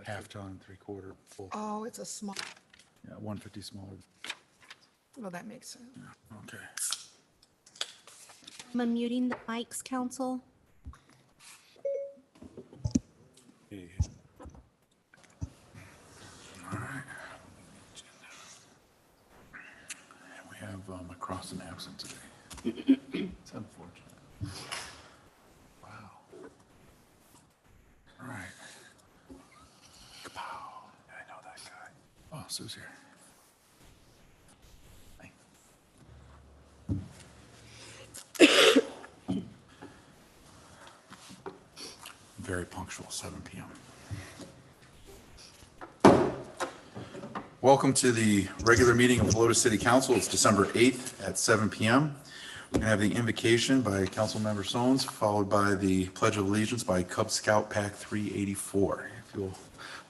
half-ton, three-quarter, full. Oh, it's a small, Yeah, 150 smaller. well, that makes sense. Okay. I'm unmuting the mics, council. All right. And we have a cross and absent today. It's unfortunate. Wow. All right. Kapow. Yeah, I know that guy. Oh, Sue's here. Hey. Very punctual, 7 p.m. Welcome to the regular meeting of Helotes City Council. It's December 8th at 7 p.m. We're going to have the invocation by Councilmember Sones, followed by the Pledge of Allegiance by Cub Scout Pack 384. If you'll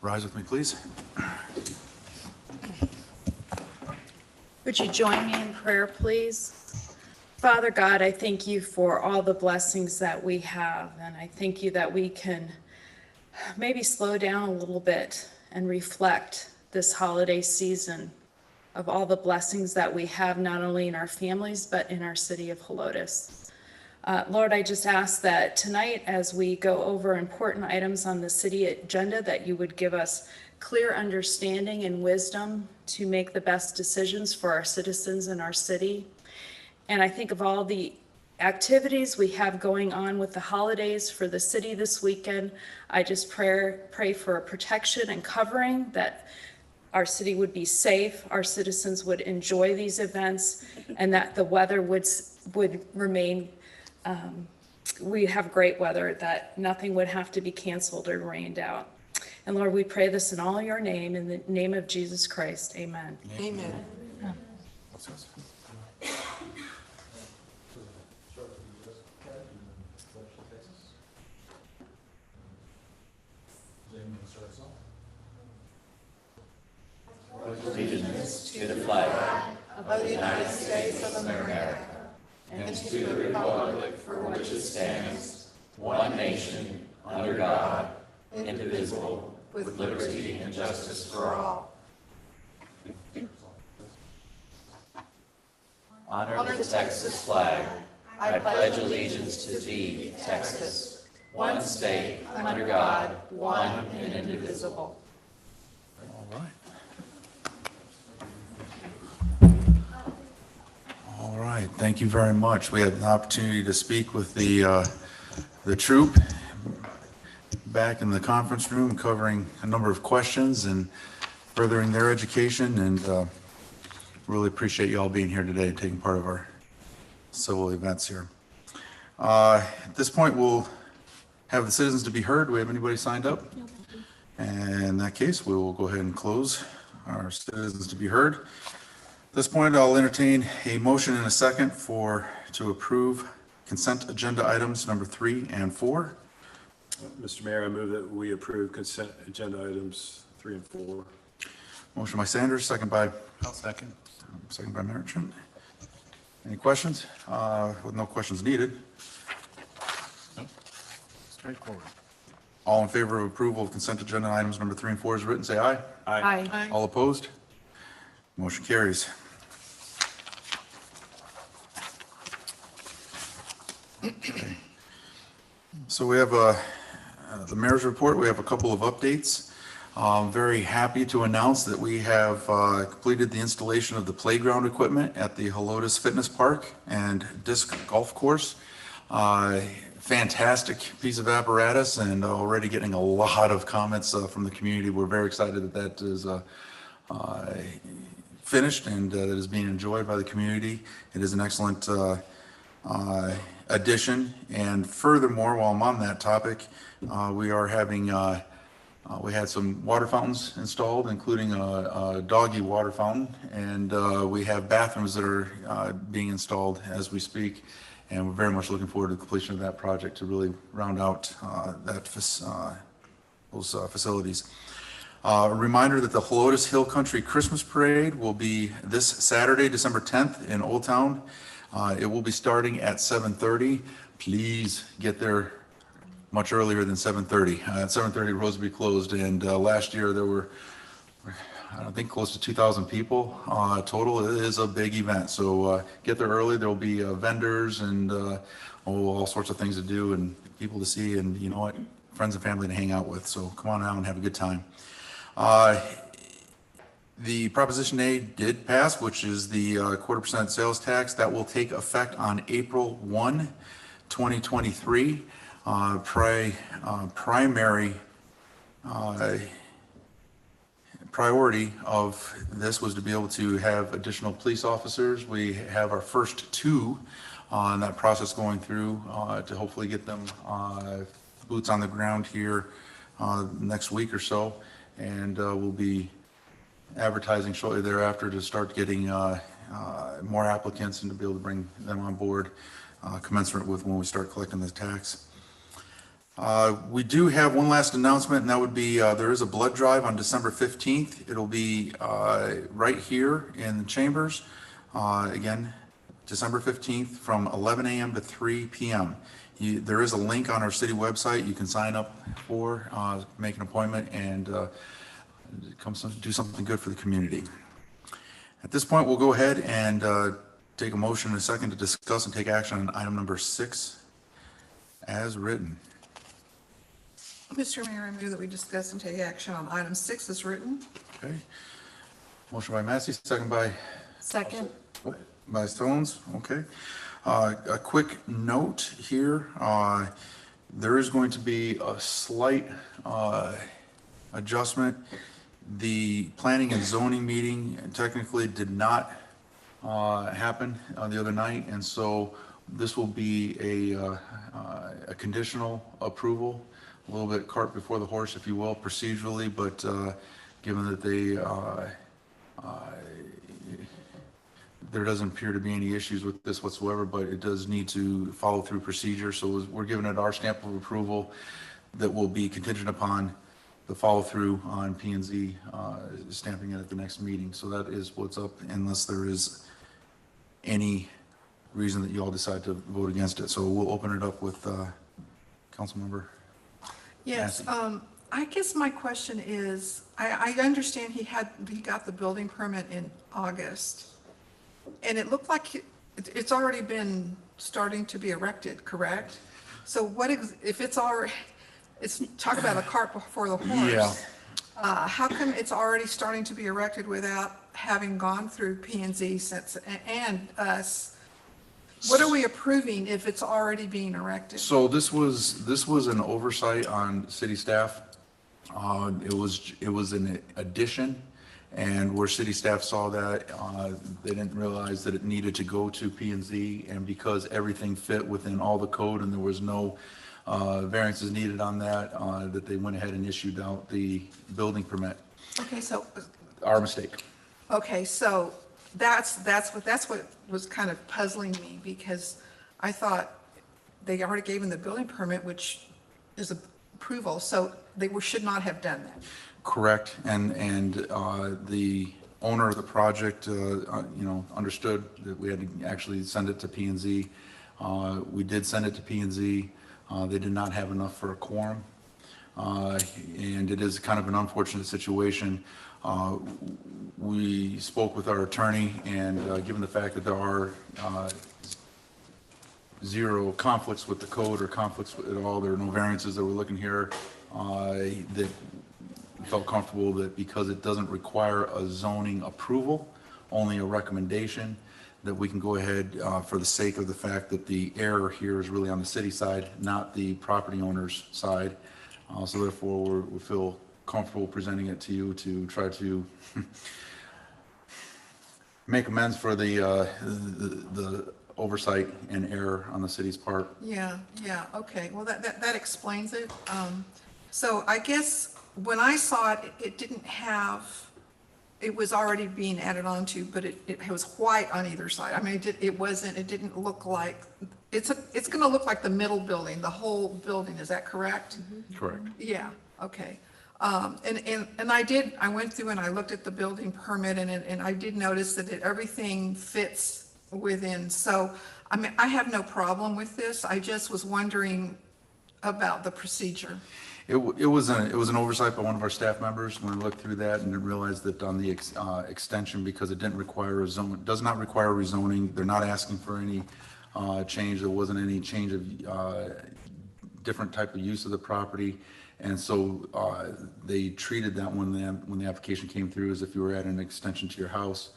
rise with me, please. Would you join me in prayer, please? Father God, I thank you for all the blessings that we have, and I thank you that we can maybe slow down a little bit and reflect this holiday season of all the blessings that we have, not only in our families, but in our city of Helotes. Lord, I just ask that tonight, as we go over important items on the city agenda, that you would give us clear understanding and wisdom to make the best decisions for our citizens in our city. And I think of all the activities we have going on with the holidays for the city this weekend. I just pray for protection and covering, that our city would be safe, our citizens would enjoy these events, and that the weather would remain, we have great weather, that nothing would have to be canceled or rained out. And Lord, we pray this in all your name, in the name of Jesus Christ, amen. Amen. Allegiance to the flag of the United States of America and to the republic for which it stands, one nation, under God, indivisible, with liberty and justice for all. Honor the Texas flag. I pledge allegiance to thee, Texas, one state, under God, one and indivisible. All right. All right, thank you very much. We had an opportunity to speak with the troop back in the conference room, covering a number of questions and furthering their education, and really appreciate you all being here today and taking part of our civil events here. At this point, we'll have the citizens to be heard. Do we have anybody signed up? And in that case, we will go ahead and close our citizens to be heard. At this point, I'll entertain a motion and a second to approve consent agenda items number 3 and 4. Mr. Mayor, I move that we approve consent agenda items 3 and 4. Motion by Sanders, second by? I'll second. Second by Merchant. Any questions? With no questions needed. Nope. Straightforward. All in favor of approval of consent agenda items number 3 and 4 is written, say aye. Aye. All opposed? Motion carries. Okay. So we have the mayor's report. We have a couple of updates. I'm very happy to announce that we have completed the installation of the playground equipment at the Helotes Fitness Park and disc golf course. Fantastic piece of apparatus, and already getting a lot of comments from the community. We're very excited that is finished and that is being enjoyed by the community. It is an excellent addition. And furthermore, while I'm on that topic, we are having we had some water fountains installed, including a doggy water fountain, and we have bathrooms that are being installed as we speak, and we're very much looking forward to the completion of that project to really round out those facilities. A reminder that the Helotes Hill Country Christmas Parade will be this Saturday, December 10th in Old Town. It will be starting at 7:30. Please get there much earlier than 7:30. At 7:30, roads will be closed, and last year there were, I don't think, close to 2,000 people total. It is a big event, so get there early. There'll be vendors and all sorts of things to do and people to see, and you know what, friends and family to hang out with. So come on out and have a good time. The Proposition A did pass, which is the 1/4% sales tax. That will take effect on April 1, 2023. Primary priority of this was to be able to have additional police officers. We have our first 2 on that process going through to hopefully get them boots on the ground here next week or so, and we'll be advertising shortly thereafter to start getting more applicants and to be able to bring them on board commensurate with when we start collecting the tax. We do have one last announcement, and that would be there is a blood drive on December 15th. It'll be right here in the chambers. Again, December 15th from 11 a.m. to 3 p.m. There is a link on our city website you can sign up for, make an appointment, and come do something good for the community. At this point, we'll go ahead and take a motion in a second to discuss and take action on item number 6 as written. Mr. Mayor, I move that we discuss and take action on item 6 as written. Okay. Motion by Massey, second by Stones. Okay. A quick note here. There is going to be a slight adjustment. The planning and zoning meeting technically did not happen the other night, and so this will be a conditional approval, a little bit cart before the horse, if you will, procedurally, but given that there doesn't appear to be any issues with this whatsoever, but it does need to follow through procedure, so we're giving it our stamp of approval that will be contingent upon the follow-through on P&Z stamping it at the next meeting. So that is what's up, unless there is any reason that you all decide to vote against it. So we'll open it up with Councilmember. Yes, I guess my question is, I understand he got the building permit in August, and it looked like it's already been starting to be erected, correct? So if it's already, it's, talk about a cart before the horse. Yeah. How come it's already starting to be erected without having gone through P&Z and us? What are we approving if it's already being erected? So this was an oversight on city staff. It was an addition, and where city staff saw that, they didn't realize that it needed to go to P&Z, and because everything fit within all the code and there was no variances needed on that, that they went ahead and issued out the building permit. Okay, so. Our mistake. Okay, so that's what was kind of puzzling me, because I thought they already gave him the building permit, which is approval, so they should not have done that. Correct, and the owner of the project, understood that we had to actually send it to P&Z. We did send it to P&Z. They did not have enough for a quorum, and it is kind of an unfortunate situation. We spoke with our attorney, and given the fact that there are zero conflicts with the code or conflicts at all, there are no variances that we're looking here, that we felt comfortable that because it doesn't require a zoning approval, only a recommendation, that we can go ahead for the sake of the fact that the error here is really on the city side, not the property owner's side. So therefore, we feel comfortable presenting it to you to try to make amends for the oversight and error on the city's part. Yeah, okay, well, that explains it. So I guess when I saw it, it didn't have, it was already being added on to, but it was white on either side. I mean, it didn't look like, it's gonna look like the middle building, the whole building, is that correct? Mm-hmm. Correct. Yeah, okay. And I went through and I looked at the building permit, and I did notice that everything fits within. So, I mean, I have no problem with this. I just was wondering, about the procedure? It was an oversight by one of our staff members when we looked through that and then realized that on the extension, because it didn't require a zone, does not require rezoning, they're not asking for any change. There wasn't any change of different type of use of the property. And so they treated that when the application came through as if you were adding an extension to your house.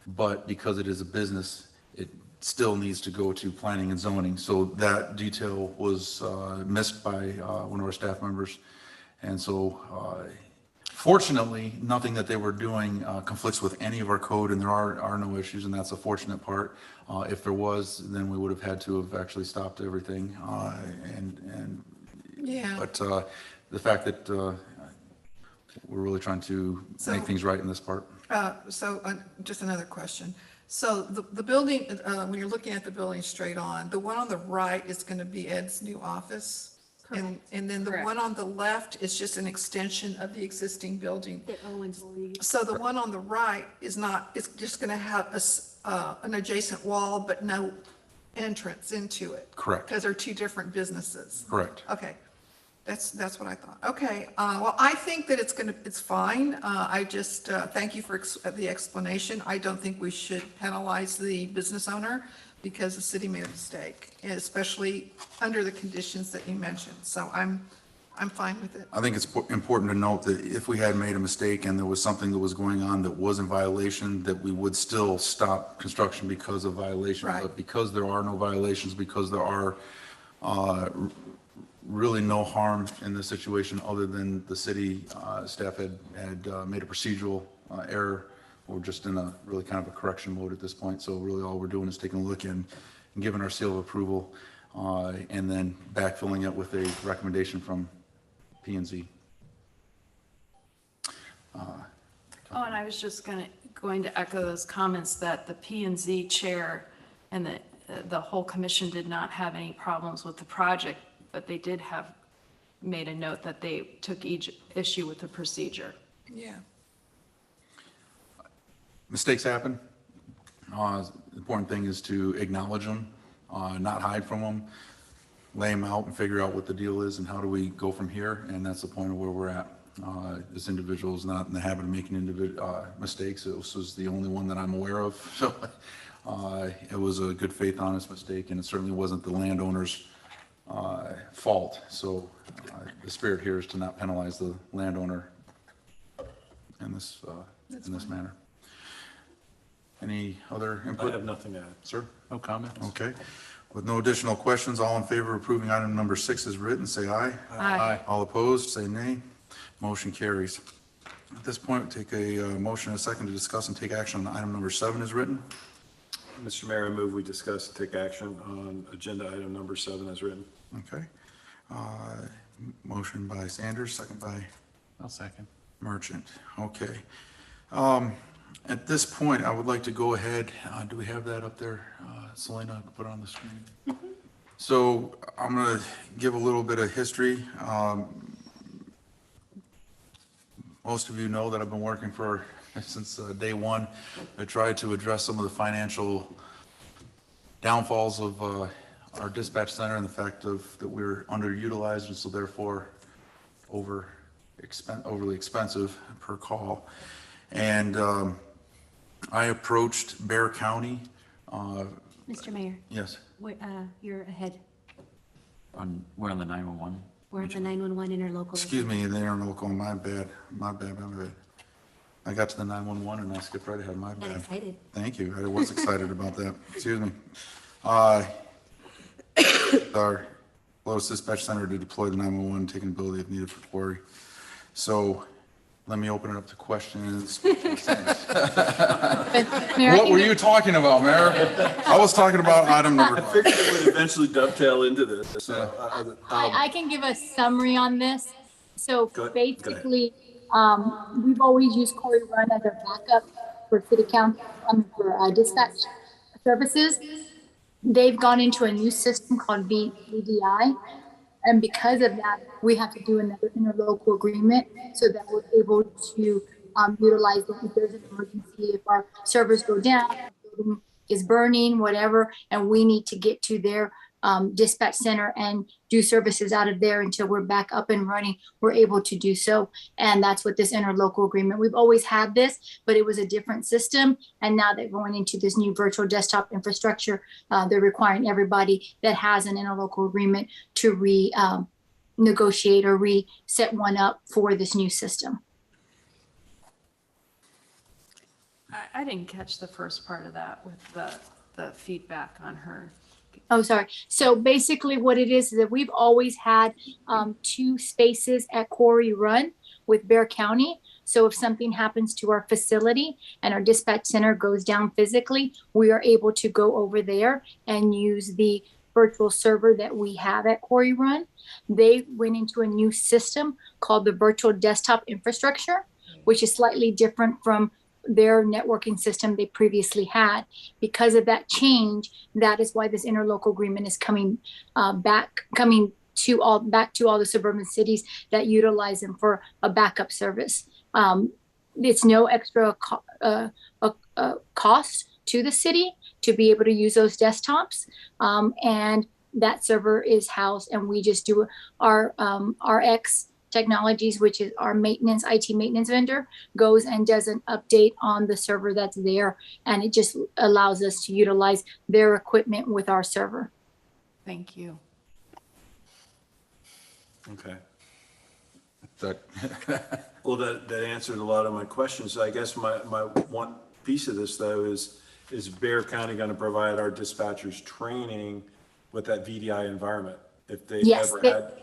But because it is a business, it still needs to go to planning and zoning. So that detail was missed by one of our staff members. And so fortunately, nothing that they were doing conflicts with any of our code, and there are no issues, and that's a fortunate part. If there was, then we would have had to have actually stopped everything. Yeah. But the fact that we're really trying to make things right in this part. Just another question. So the building, when you're looking at the building straight on, the one on the right is going to be Ed's new office? And then the Correct. one on the left is just an extension of the existing building? That Owens will use. So the one on the right is not, it's just going to have an adjacent wall, but no entrance into it? Correct. Because they're two different businesses? Correct. Okay, that's what I thought. Okay, well, I think that it's fine. I just, thank you for the explanation. I don't think we should penalize the business owner because the city made a mistake, and especially under the conditions that you mentioned. So I'm fine with it. I think it's important to note that if we had made a mistake and there was something that was going on that was in violation, that we would still stop construction because of violation. Right. But because there are no violations, because there are really no harm in this situation other than the city staff had made a procedural error. We're just in a really kind of a correction mode at this point. So really all we're doing is taking a look and giving our seal of approval and then backfilling it with a recommendation from P&Z. Oh, and I was just going to echo those comments that the P and Z chair and the whole commission did not have any problems with the project, but they did have made a note that they took each issue with the procedure. Yeah. Mistakes happen. The important thing is to acknowledge them, not hide from them, lay them out and figure out what the deal is and how do we go from here. And that's the point of where we're at. This individual is not in the habit of making mistakes. This was the only one that I'm aware of. So it was a good faith, honest mistake, and it certainly wasn't the landowner's fault. So the spirit here is to not penalize the landowner in this manner. Any other I input? have nothing to add. Sir? No comments? Okay. With no additional questions, all in favor of approving item number 6 is written, say aye. Aye. All opposed, say nay. Motion carries. At this point, we'll take a motion and a second to discuss and take action on item number 7 is written. Mr. Mayor, I move we discuss and take action on agenda item number 7 as written. Okay. Motion by Sanders, second by I'll second. Merchant. Okay. At this point, I would like to go ahead. Do we have that up there? Selena, put it on the screen. So I'm going to give a little bit of history. Most of you know that I've been working since day one. I tried to address some of the financial downfalls of our dispatch center and the fact that we're underutilized and so therefore overly expensive per call. And I approached Bear County. Mr. Mayor, Yes. you're ahead. We're on the 911. We're at the 911 interlocal. Excuse me, the interlocal, my bad. I got to the 911 and I skipped right ahead, my Got bad. excited. Thank you, I was excited about that. Excuse me. Our Helotes Dispatch Center to deploy the 911 taking ability if needed for quarry. So let me open it up to questions. What were you talking about, Mayor? I was talking about item number I figured it would eventually dovetail into this. So, I can give a summary on this. So Go ahead. basically, we've always used Corey Run as our backup for city council, for dispatch services. They've gone into a new system called VDI. And because of that, we have to do another interlocal agreement so that we're able to utilize them if there's an emergency, if our servers go down, the building is burning, whatever, and we need to get to their dispatch center and do services out of there until we're back up and running, we're able to do so. And that's what this interlocal agreement, we've always had this, but it was a different system. And now they're going into this new virtual desktop infrastructure. They're requiring everybody that has an interlocal agreement to negotiate or reset one up for this new system. I didn't catch the first part of that with the feedback on her. Oh, sorry. So basically what it is that we've always had 2 spaces at Quarry Run with Bear County. So if something happens to our facility and our dispatch center goes down physically, we are able to go over there and use the virtual server that we have at Quarry Run. They went into a new system called the virtual desktop infrastructure, which is slightly different from their networking system they previously had. Because of that change, that is why this interlocal agreement is coming back to all the suburban cities that utilize them for a backup service. It's no extra cost to the city to be able to use those desktops, and that server is housed, and we just do our RX Technologies, which is our IT maintenance vendor, goes and does an update on the server that's there, and it just allows us to utilize their equipment with our server. Thank you. Okay. That, Well, that answered a lot of my questions. I guess my one piece of this, though, is Bear County going to provide our dispatchers training with that VDI environment? If they Yes, ever had.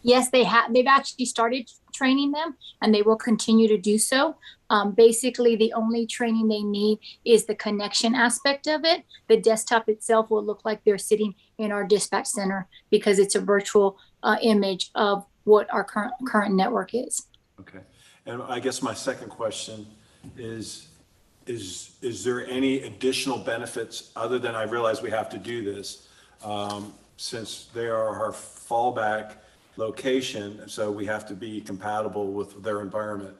Yes, they have. They've actually started training them, and they will continue to do so. Basically, the only training they need is the connection aspect of it. The desktop itself will look like they're sitting in our dispatch center because it's a virtual image of what our current network is. Okay. And I guess my second question is there any additional benefits other than, I realize we have to do this, since they are our fallback location, so we have to be compatible with their environment.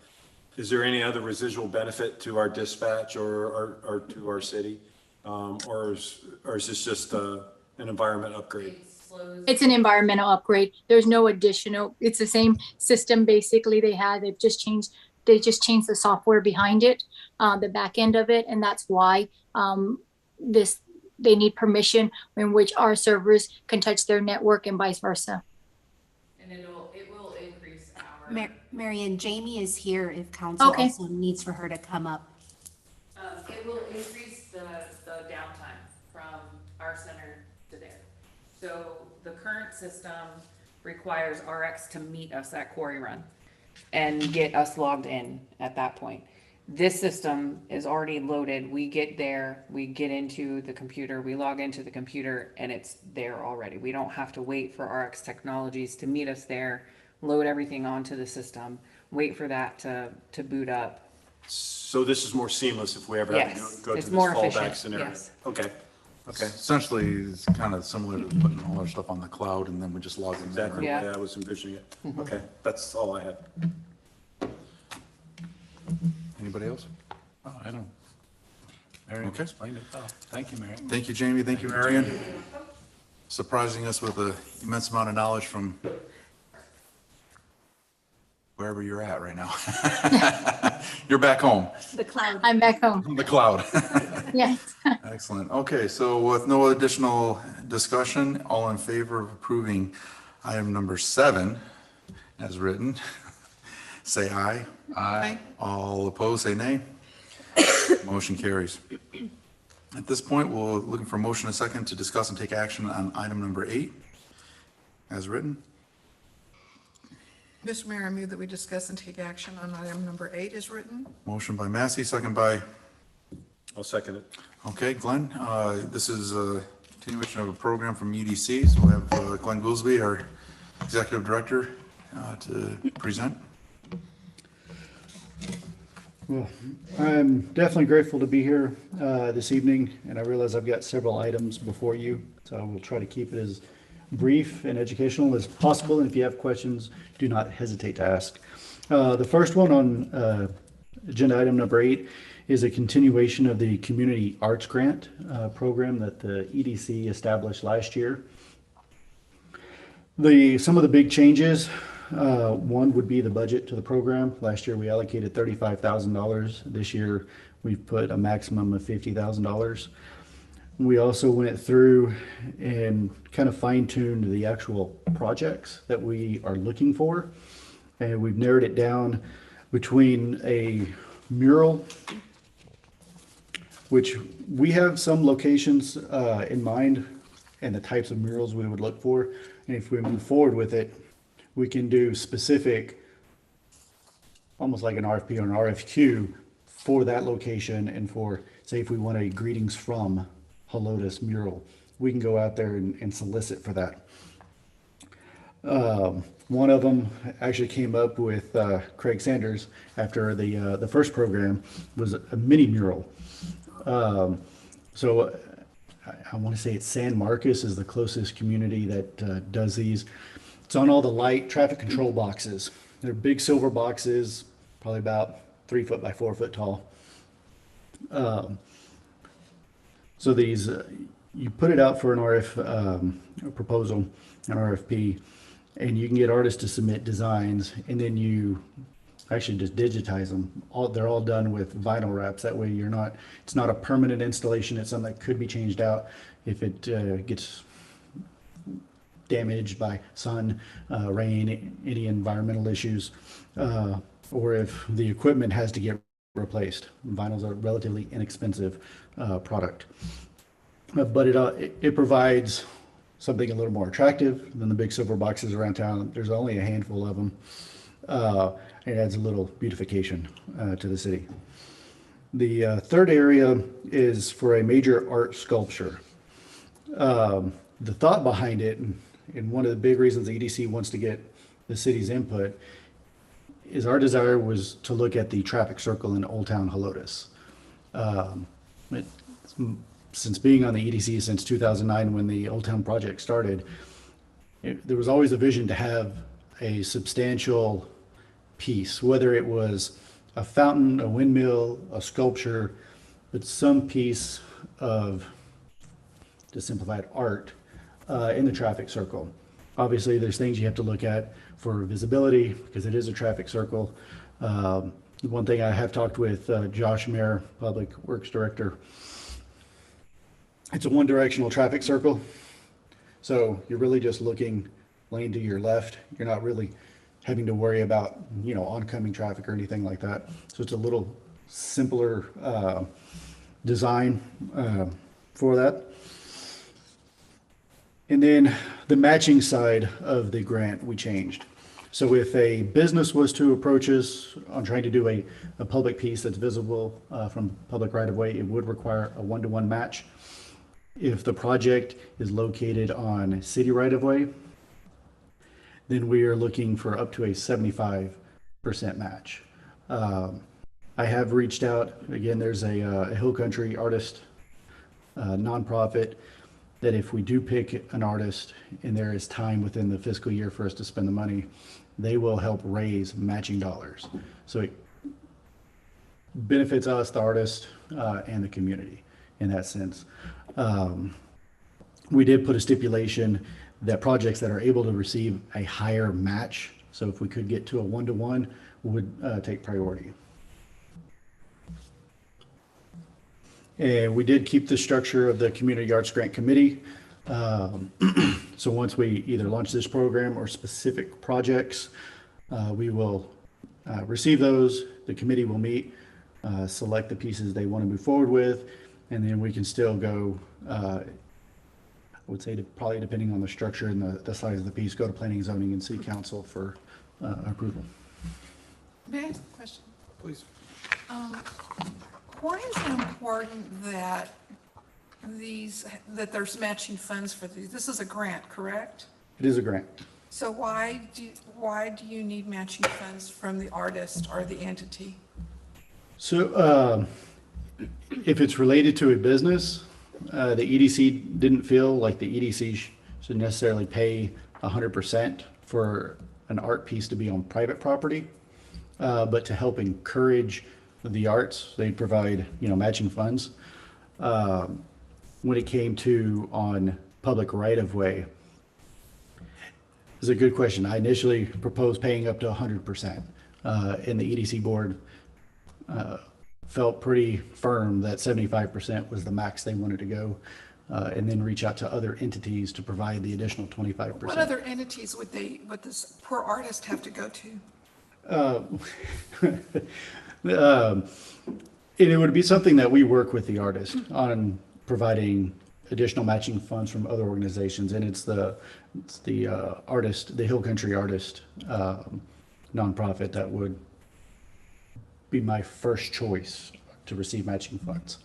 Is there any other residual benefit to our dispatch or to our city? Or is this just an environment upgrade? It's an environmental upgrade. There's no additional, it's the same system basically they had. They just changed the software behind it, the back end of it. And that's why they need permission in which our servers can touch their network and vice versa. And it will increase our. Marion, Jamie is here if council Okay. also needs for her to come up. It will increase the downtime from our center to there. So the current system requires RX to meet us at Quarry Run and get us logged in at that point. This system is already loaded. We get there, we get into the computer, we log into the computer, and it's there already. We don't have to wait for RX Technologies to meet us there, load everything onto the system, wait for that to boot up. So this is more seamless if we ever have to Yes, go to it's this more fallback efficient, scenario? yes. Okay. Okay. essentially, it's kind of similar to putting all our stuff on the cloud and then we just log in there. Exactly the Yeah. way I was envisioning it. Okay, that's all I had. Anybody else? Oh, I don't. Marion Okay. explained it well. Thank you, Marion. Thank you, Jamie. Thank you, Marion. Surprising us with an immense amount of knowledge from wherever you're at right now. You're back home, The cloud. I'm back home. on the cloud. Yes. Excellent. Okay, so with no additional discussion, all in favor of approving item number 7 as written, say aye. Aye. All opposed, say nay. Motion carries. At this point, we're looking for a motion and a second to discuss and take action on item number 8 as written. Mr. Mayor, I move that we discuss and take action on item number 8 as written. Motion by Massey, second by, I'll second it. okay, Glenn. This is a continuation of a program from UDC, so we'll have Glenn Goolsby, our executive director, to present. Well, I'm definitely grateful to be here this evening, and I realize I've got several items before you, so I will try to keep it as brief and educational as possible, and if you have questions, do not hesitate to ask. The first one on agenda item number 8 is a continuation of the Community Arts Grant program that the EDC established last year. Some of the big changes, one would be the budget to the program. Last year we allocated $35,000. This year we've put a maximum of $50,000. We also went through and kind of fine-tuned the actual projects that we are looking for. And we've narrowed it down between a mural, which we have some locations in mind and the types of murals we would look for. And if we move forward with it, we can do specific, almost like an RFP or an RFQ for that location. And for, say, if we want a greetings from Helotes mural, we can go out there and solicit for that. One of them actually came up with Craig Sanders after the first program was a mini mural. So I want to say it's San Marcos is the closest community that does these. It's on all the light traffic control boxes. They're big silver boxes, probably about 3 foot by 4 foot tall. So these, you put it out for an a proposal, an RFP, and you can get artists to submit designs, and then you actually just digitize them. They're all done with vinyl wraps. That way it's not a permanent installation. It's something that could be changed out if it gets damaged by sun, rain, any environmental issues, or if the equipment has to get replaced. Vinyl's a relatively inexpensive product, but it provides something a little more attractive than the big silver boxes around town. There's only a handful of them. It adds a little beautification to the city. The third area is for a major art sculpture. The thought behind it, and one of the big reasons the EDC wants to get the city's input, is our desire was to look at the traffic circle in Old Town Helotes. Since being on the EDC since 2009, when the Old Town project started, there was always a vision to have a substantial piece, whether it was a fountain, a windmill, a sculpture, but some piece of, to simplify it, art in the traffic circle. Obviously, there's things you have to look at for visibility because it is a traffic circle. One thing I have talked with Josh Mayer, Public Works Director, it's a one-directional traffic circle. So you're really just looking lane to your left. You're not really having to worry about, oncoming traffic or anything like that. So it's a little simpler design for that. And then the matching side of the grant we changed. So if a business was to approach us on trying to do a public piece that's visible from public right-of-way, it would require a 1-to-1 match. If the project is located on city right-of-way, then we are looking for up to a 75% match. I have reached out, again, there's a Hill Country artist nonprofit that if we do pick an artist and there is time within the fiscal year for us to spend the money, they will help raise matching dollars. So it benefits us, the artist, and the community in that sense. We did put a stipulation that projects that are able to receive a higher match, so if we could get to a 1-to-1, would take priority. And we did keep the structure of the Community Arts Grant Committee. So once we either launch this program or specific projects, we will receive those. The committee will meet, select the pieces they want to move forward with, and then we can still go, I would say probably depending on the structure and the size of the piece, go to planning, zoning, and city council for approval. May I ask a question? Please. Why is it important that there's matching funds for these? This is a grant, correct? It is a grant. So why do you need matching funds from the artist or the entity? So if it's related to a business, the EDC didn't feel like the EDC should necessarily pay 100% for an art piece to be on private property, but to help encourage the arts, they'd provide, matching funds. When it came to on public right-of-way, it's a good question. I initially proposed paying up to 100%. And the EDC board felt pretty firm that 75% was the max they wanted to go, and then reach out to other entities to provide the additional 25%. What other entities would this poor artist have to go to? And it would be something that we work with the artist on providing additional matching funds from other organizations, and it's the artist, the Hill Country Artist nonprofit that would be my first choice to receive matching funds.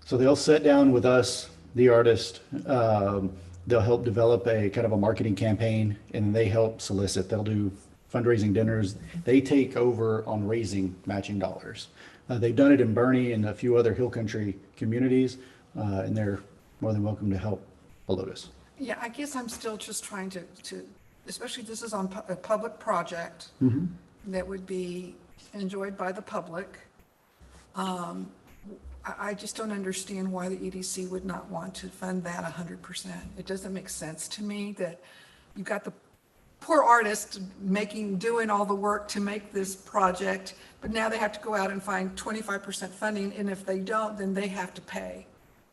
So they'll sit down with us, the artist. They'll help develop a kind of a marketing campaign, and they help solicit. They'll do fundraising dinners. They take over on raising matching dollars. They've done it in Bernie and a few other Hill Country communities, and they're more than welcome to help Helotes. Yeah, I guess I'm still just trying to, especially this is on a public project that would be enjoyed by the public. I just don't understand why the EDC would not want to fund that 100%. It doesn't make sense to me that you've got the poor artist doing all the work to make this project, but now they have to go out and find 25% funding, and if they don't, then they have to pay,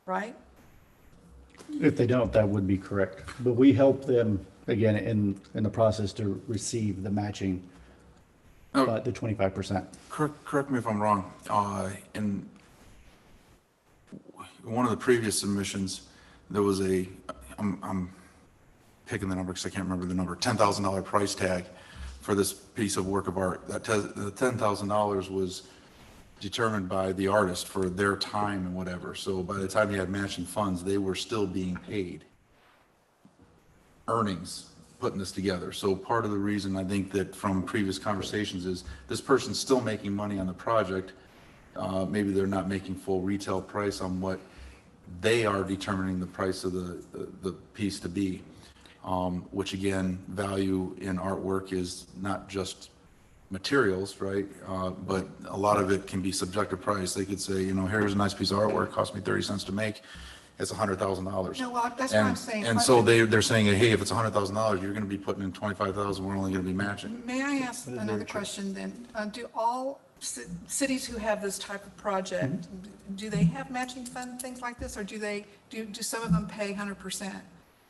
right? If they don't, that would be correct. But we help them, again, in the process to receive the matching, the 25%. Correct me if I'm wrong. In one of the previous submissions, there was I'm picking the number because I can't remember the number, $10,000 price tag for this piece of work of art. The $10,000 was determined by the artist for their time and whatever. So by the time you had matching funds, they were still being paid earnings putting this together. So part of the reason I think that from previous conversations is this person's still making money on the project. Maybe they're not making full retail price on what they are determining the price of the piece to be, which again, value in artwork is not just materials, right? But a lot of it can be subjective price. They could say, here's a nice piece of artwork, cost me 30 cents to make. It's $100,000. No, well, that's what I'm saying. And so they're saying, hey, if it's $100,000, you're going to be putting in 25,000. We're only going to be matching. May I ask another question then? Do all cities who have this type of project, do they have matching fund things like this, or do some of them pay 100%?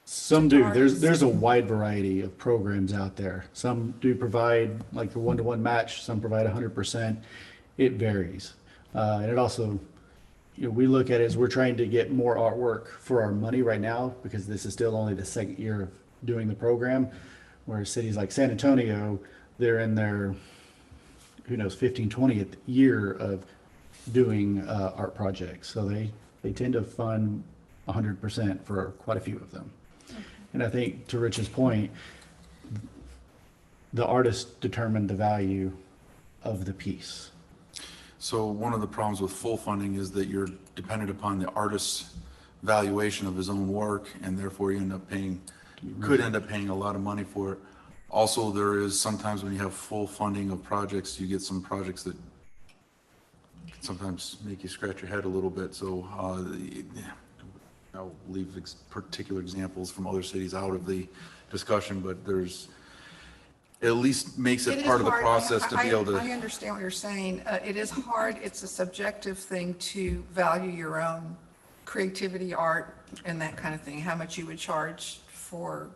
Some do. There's a wide variety of programs out there. Some do provide like the one-to-one match. Some provide 100%. It varies, and it also, we look at it as we're trying to get more artwork for our money right now because this is still only the second year of doing the program. Whereas cities like San Antonio, they're in their 15, 20th year of doing art projects. So they tend to fund 100% for quite a few of them. And I think to Rich's point, the artist determined the value of the piece. So one of the problems with full funding is that you're dependent upon the artist's valuation of his own work, and therefore you could end up paying a lot of money for it. Also, there is sometimes when you have full funding of projects, you get some projects that can sometimes make you scratch your head a little bit. So I'll leave particular examples from other cities out of the discussion, but there's, it at least makes it part of the process to be able to. I understand what you're saying. It is hard. It's a subjective thing to value your own creativity, art, and that kind of thing. How much you would charge for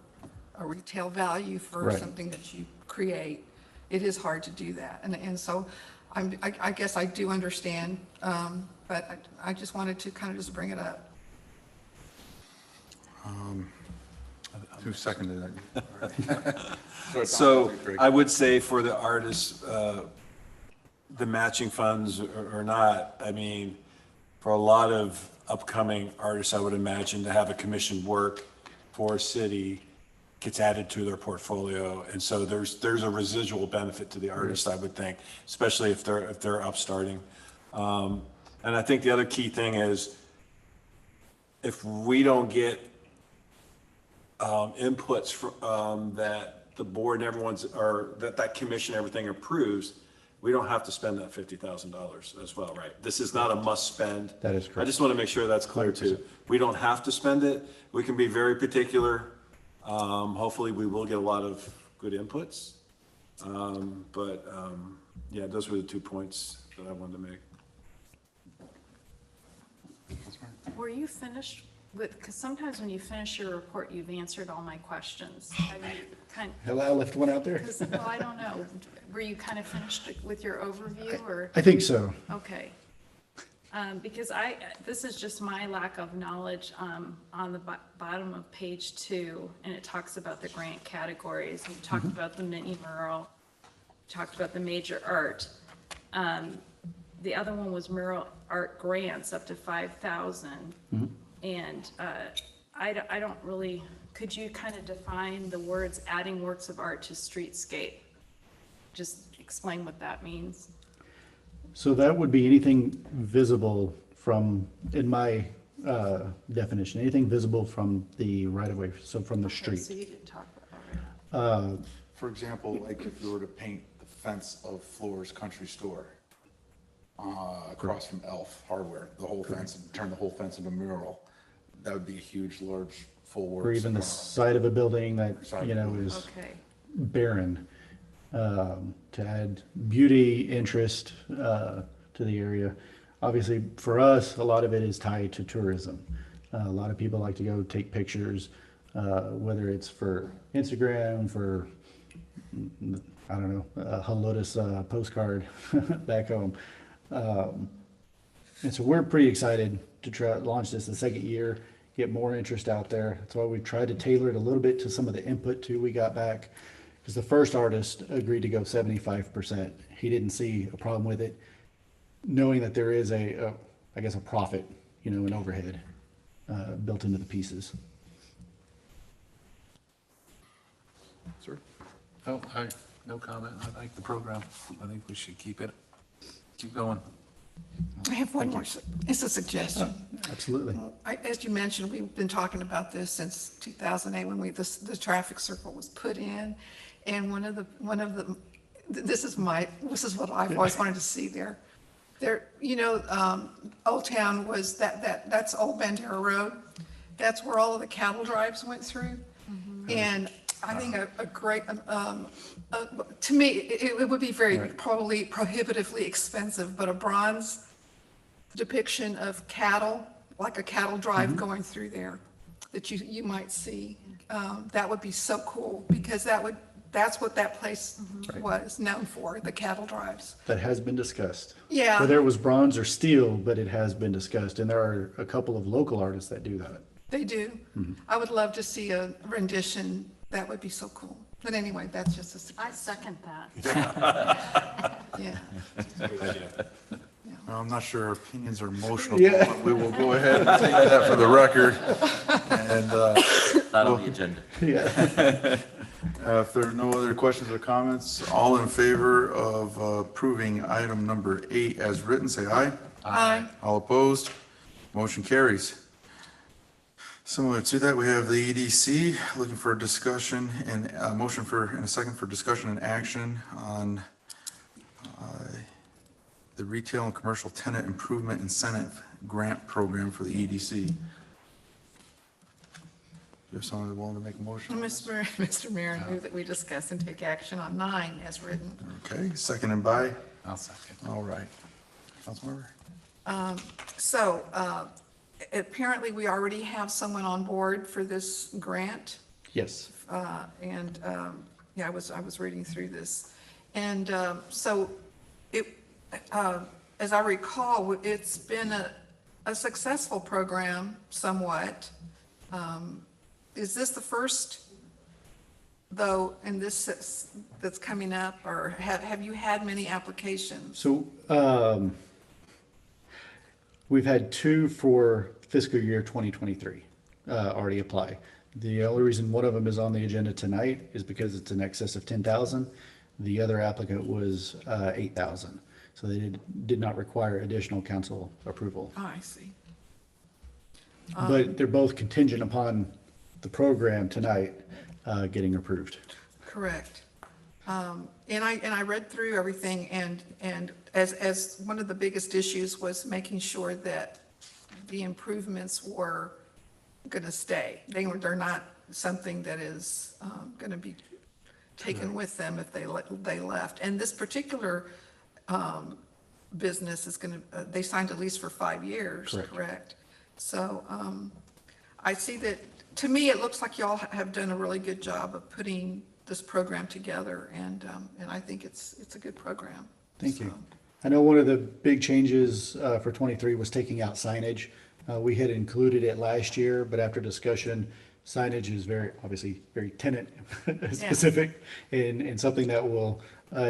a retail value for Right. something that you create. It is hard to do that. And so I guess I do understand, but I just wanted to kind of just bring it up. Who seconded that? So I would say for the artists, the matching funds or not, I mean, for a lot of upcoming artists, I would imagine to have a commissioned work for a city gets added to their portfolio. And so there's a residual benefit to the artist, I would think, especially if they're upstarting. And I think the other key thing is if we don't get inputs from that the board and everyone's, or that commission, everything approves, we don't have to spend that $50,000 as well, right? This is not a must spend. That is I correct. just want to make sure that's clear too. We don't have to spend it. We can be very particular. Hopefully we will get a lot of good inputs. Yeah, those were the 2 points that I wanted to make. Were you finished with, because sometimes when you finish your report, you've answered all my questions. Have you kind, Hell, I left one out there. because, well, I don't know. Were you kind of finished with your overview or? I think so. Okay. Because this is just my lack of knowledge, on the bottom of page 2, and it talks about the grant categories. You talked about the mini mural, talked about the major art. The other one was mural art grants up to 5,000. And, I don't really, could you kind of define the words adding works of art to streetscape? Just explain what that means. So that would be anything visible from, in my definition, anything visible from the right of way, so from the Okay, street. so you did talk about, all right. For example, like if you were to paint the fence of Floor's Country Store across from Elf Hardware, the whole fence, and turn the whole fence into a mural, that would be a huge, large, full works. Or even the side of a building that, you know, is Okay. barren, to add beauty, interest to the area. Obviously, for us, a lot of it is tied to tourism. A lot of people like to go take pictures, whether it's for Instagram, for, I don't know, a Helotes postcard back home. And so we're pretty excited to try launch this the second year, get more interest out there. That's why we tried to tailor it a little bit to some of the input too we got back. Because the first artist agreed to go 75%. He didn't see a problem with it, knowing that there is I guess a profit, you know, an overhead built into the pieces. Sir? Oh, no comment. I like the program. I think we should keep going. I have one more, it's a suggestion. Absolutely. As you mentioned, we've been talking about this since 2008 when the traffic circle was put in. And this is what I've always wanted to see there. You know, Old Town was that's Old Bandera Road. That's where all of the cattle drives went through. And I think a great, to me, it would be probably prohibitively expensive, but a bronze depiction of cattle, like a cattle drive going through there, that you might see. That would be so cool, because that's what that place was known for, the cattle drives. That has been discussed. Yeah. Whether it was bronze or steel, but it has been discussed. And there are a couple of local artists that do that. They do. I would love to see a rendition. That would be so cool. But anyway, that's just a I suggestion. second that. Yeah. Well, I'm not sure our opinions are emotional, but we will go ahead and take that for the record. And Not on the agenda. if there are no other questions or comments, all in favor of approving item number 8 as written, say aye. Aye. All opposed? Motion carries. Similar to that, we have the EDC looking for a discussion and a motion and a second for discussion and action on the Retail and Commercial Tenant Improvement Incentive Grant Program for the EDC. Do you have someone willing to make a motion? Mr. Mayor, I move that we discuss and take action on 9 as written. Okay, seconded by? I'll second. All right. Councilmember? So apparently, we already have someone on board for this grant. Yes. And yeah, I was reading through this. And so as I recall, it's been a successful program somewhat. Is this the first, though, in this that's coming up, or have you had many applications? So we've had 2 for fiscal year 2023 already apply. The only reason one of them is on the agenda tonight is because it's in excess of 10,000. The other applicant was 8,000. So they did not require additional council approval. Oh, I see. But they're both contingent upon the program tonight getting approved. Correct. And I read through everything, and as one of the biggest issues was making sure that the improvements were going to stay. They're not something that is going to be taken with them if they left. And this particular business is going to, they signed a lease for 5 years, correct? So I see that, to me, it looks like y'all have done a really good job of putting this program together, and I think it's a good program. Thank you. So, I know one of the big changes for '23 was taking out signage. We had included it last year, but after discussion, signage is obviously very tenant specific and something that will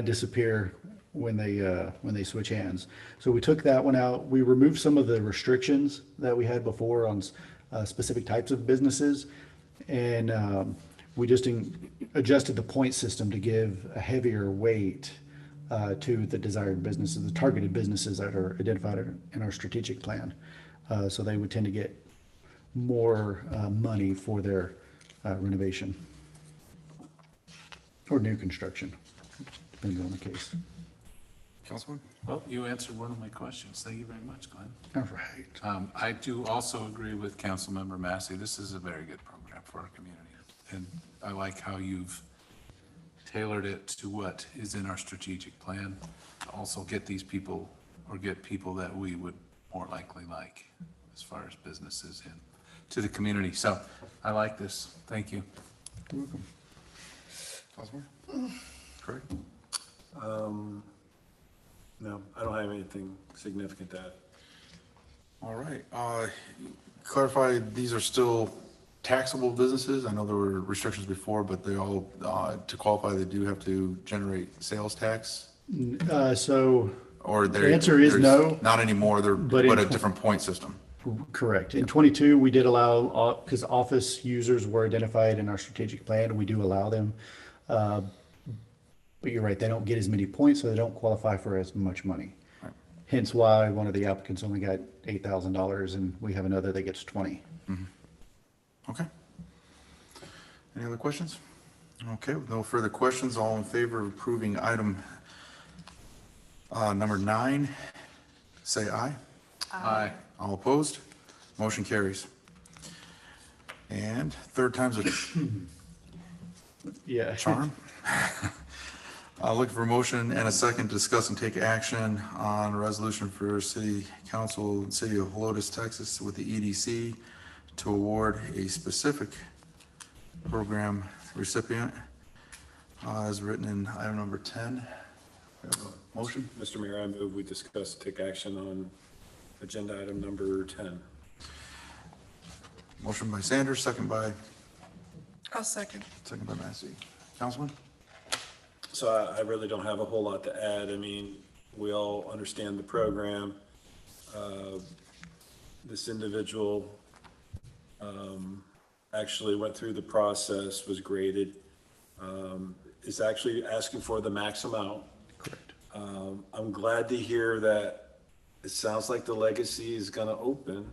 disappear when they switch hands. So we took that one out. We removed some of the restrictions that we had before on specific types of businesses. And we just adjusted the point system to give a heavier weight to the desired businesses, the targeted businesses that are identified in our strategic plan. So they would tend to get more money for their renovation or new construction, depending on the case. Councilman? Well, you answered one of my questions. Thank you very much, Glenn. All right. I do also agree with Councilmember Massey. This is a very good program for our community. And I like how you've tailored it to what is in our strategic plan. To also get these people, or get people that we would more likely like as far as businesses in to the community. So I like this. Thank you. You're welcome. Councilman? Correct. No, I don't have anything significant to add. All right. Clarify, these are still taxable businesses? I know there were restrictions before, but they all, to qualify, they do have to generate sales tax? So Or the answer is no. Not anymore, But but in a different point system. Correct. In '22, we did allow, because office users were identified in our strategic plan, we do allow them. But you're right, they don't get as many points, so they don't qualify for as much money. Right. Hence why one of the applicants only got $8,000 and we have another that gets 20. Okay. Any other questions? Okay, with no further questions, all in favor of approving item number 9, say aye. Aye. All opposed? Motion carries. And third time's a Yeah. charm. Looking for a motion and a second to discuss and take action on a resolution for City Council, City of Helotes, Texas, with the EDC to award a specific program recipient, as written in item number 10. We have a motion? Mr. Mayor, I move we discuss, take action on agenda item number 10. Motion by Sanders, second by second. Massey. Councilman? So I really don't have a whole lot to add. I mean, we all understand the program. This individual actually went through the process, was graded, is actually asking for the max amount. Correct. I'm glad to hear that it sounds like the legacy is gonna open,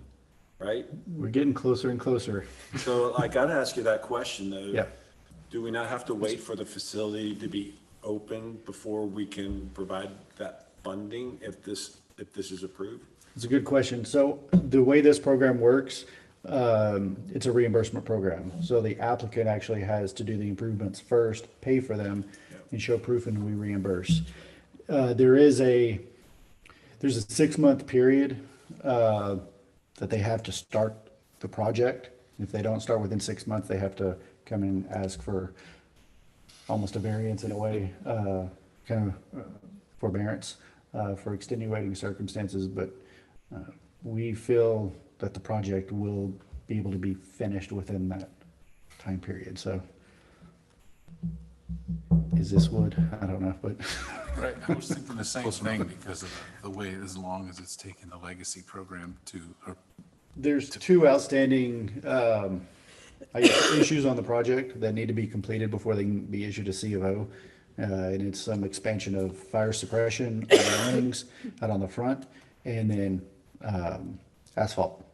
right? We're getting closer and closer. So I gotta ask you that question though. Yeah. Do we not have to wait for the facility to be open before we can provide that funding if this is approved? It's a good question. So the way this program works, it's a reimbursement program. So the applicant actually has to do the improvements first, pay for them, and show proof, and we reimburse. There's a 6-month period that they have to start the project. If they don't start within 6 months, they have to come and ask for almost a variance in a way, kind of forbearance for extenuating circumstances. But we feel that the project will be able to be finished within that time period. So is this wood? I don't know, but Right, I was thinking the same thing because of the way, as long as it's taken the legacy program to, or there's 2 outstanding issues on the project that need to be completed before they can be issued a C of O. And it's some expansion of fire suppression on the wings out on the front, and then asphalt.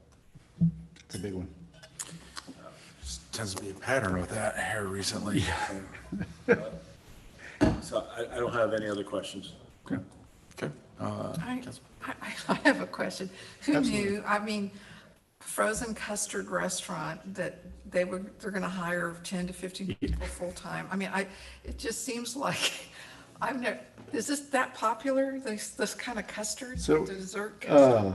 It's a big one. Tends to be a pattern with that here recently. So So I don't have any other questions. Okay. I have a question. Who knew, I mean, frozen custard restaurant, that they're gonna hire 10 to 15 people full-time? I mean, it just seems like, I've never, is this that popular, this kind of custard, So, the dessert custard?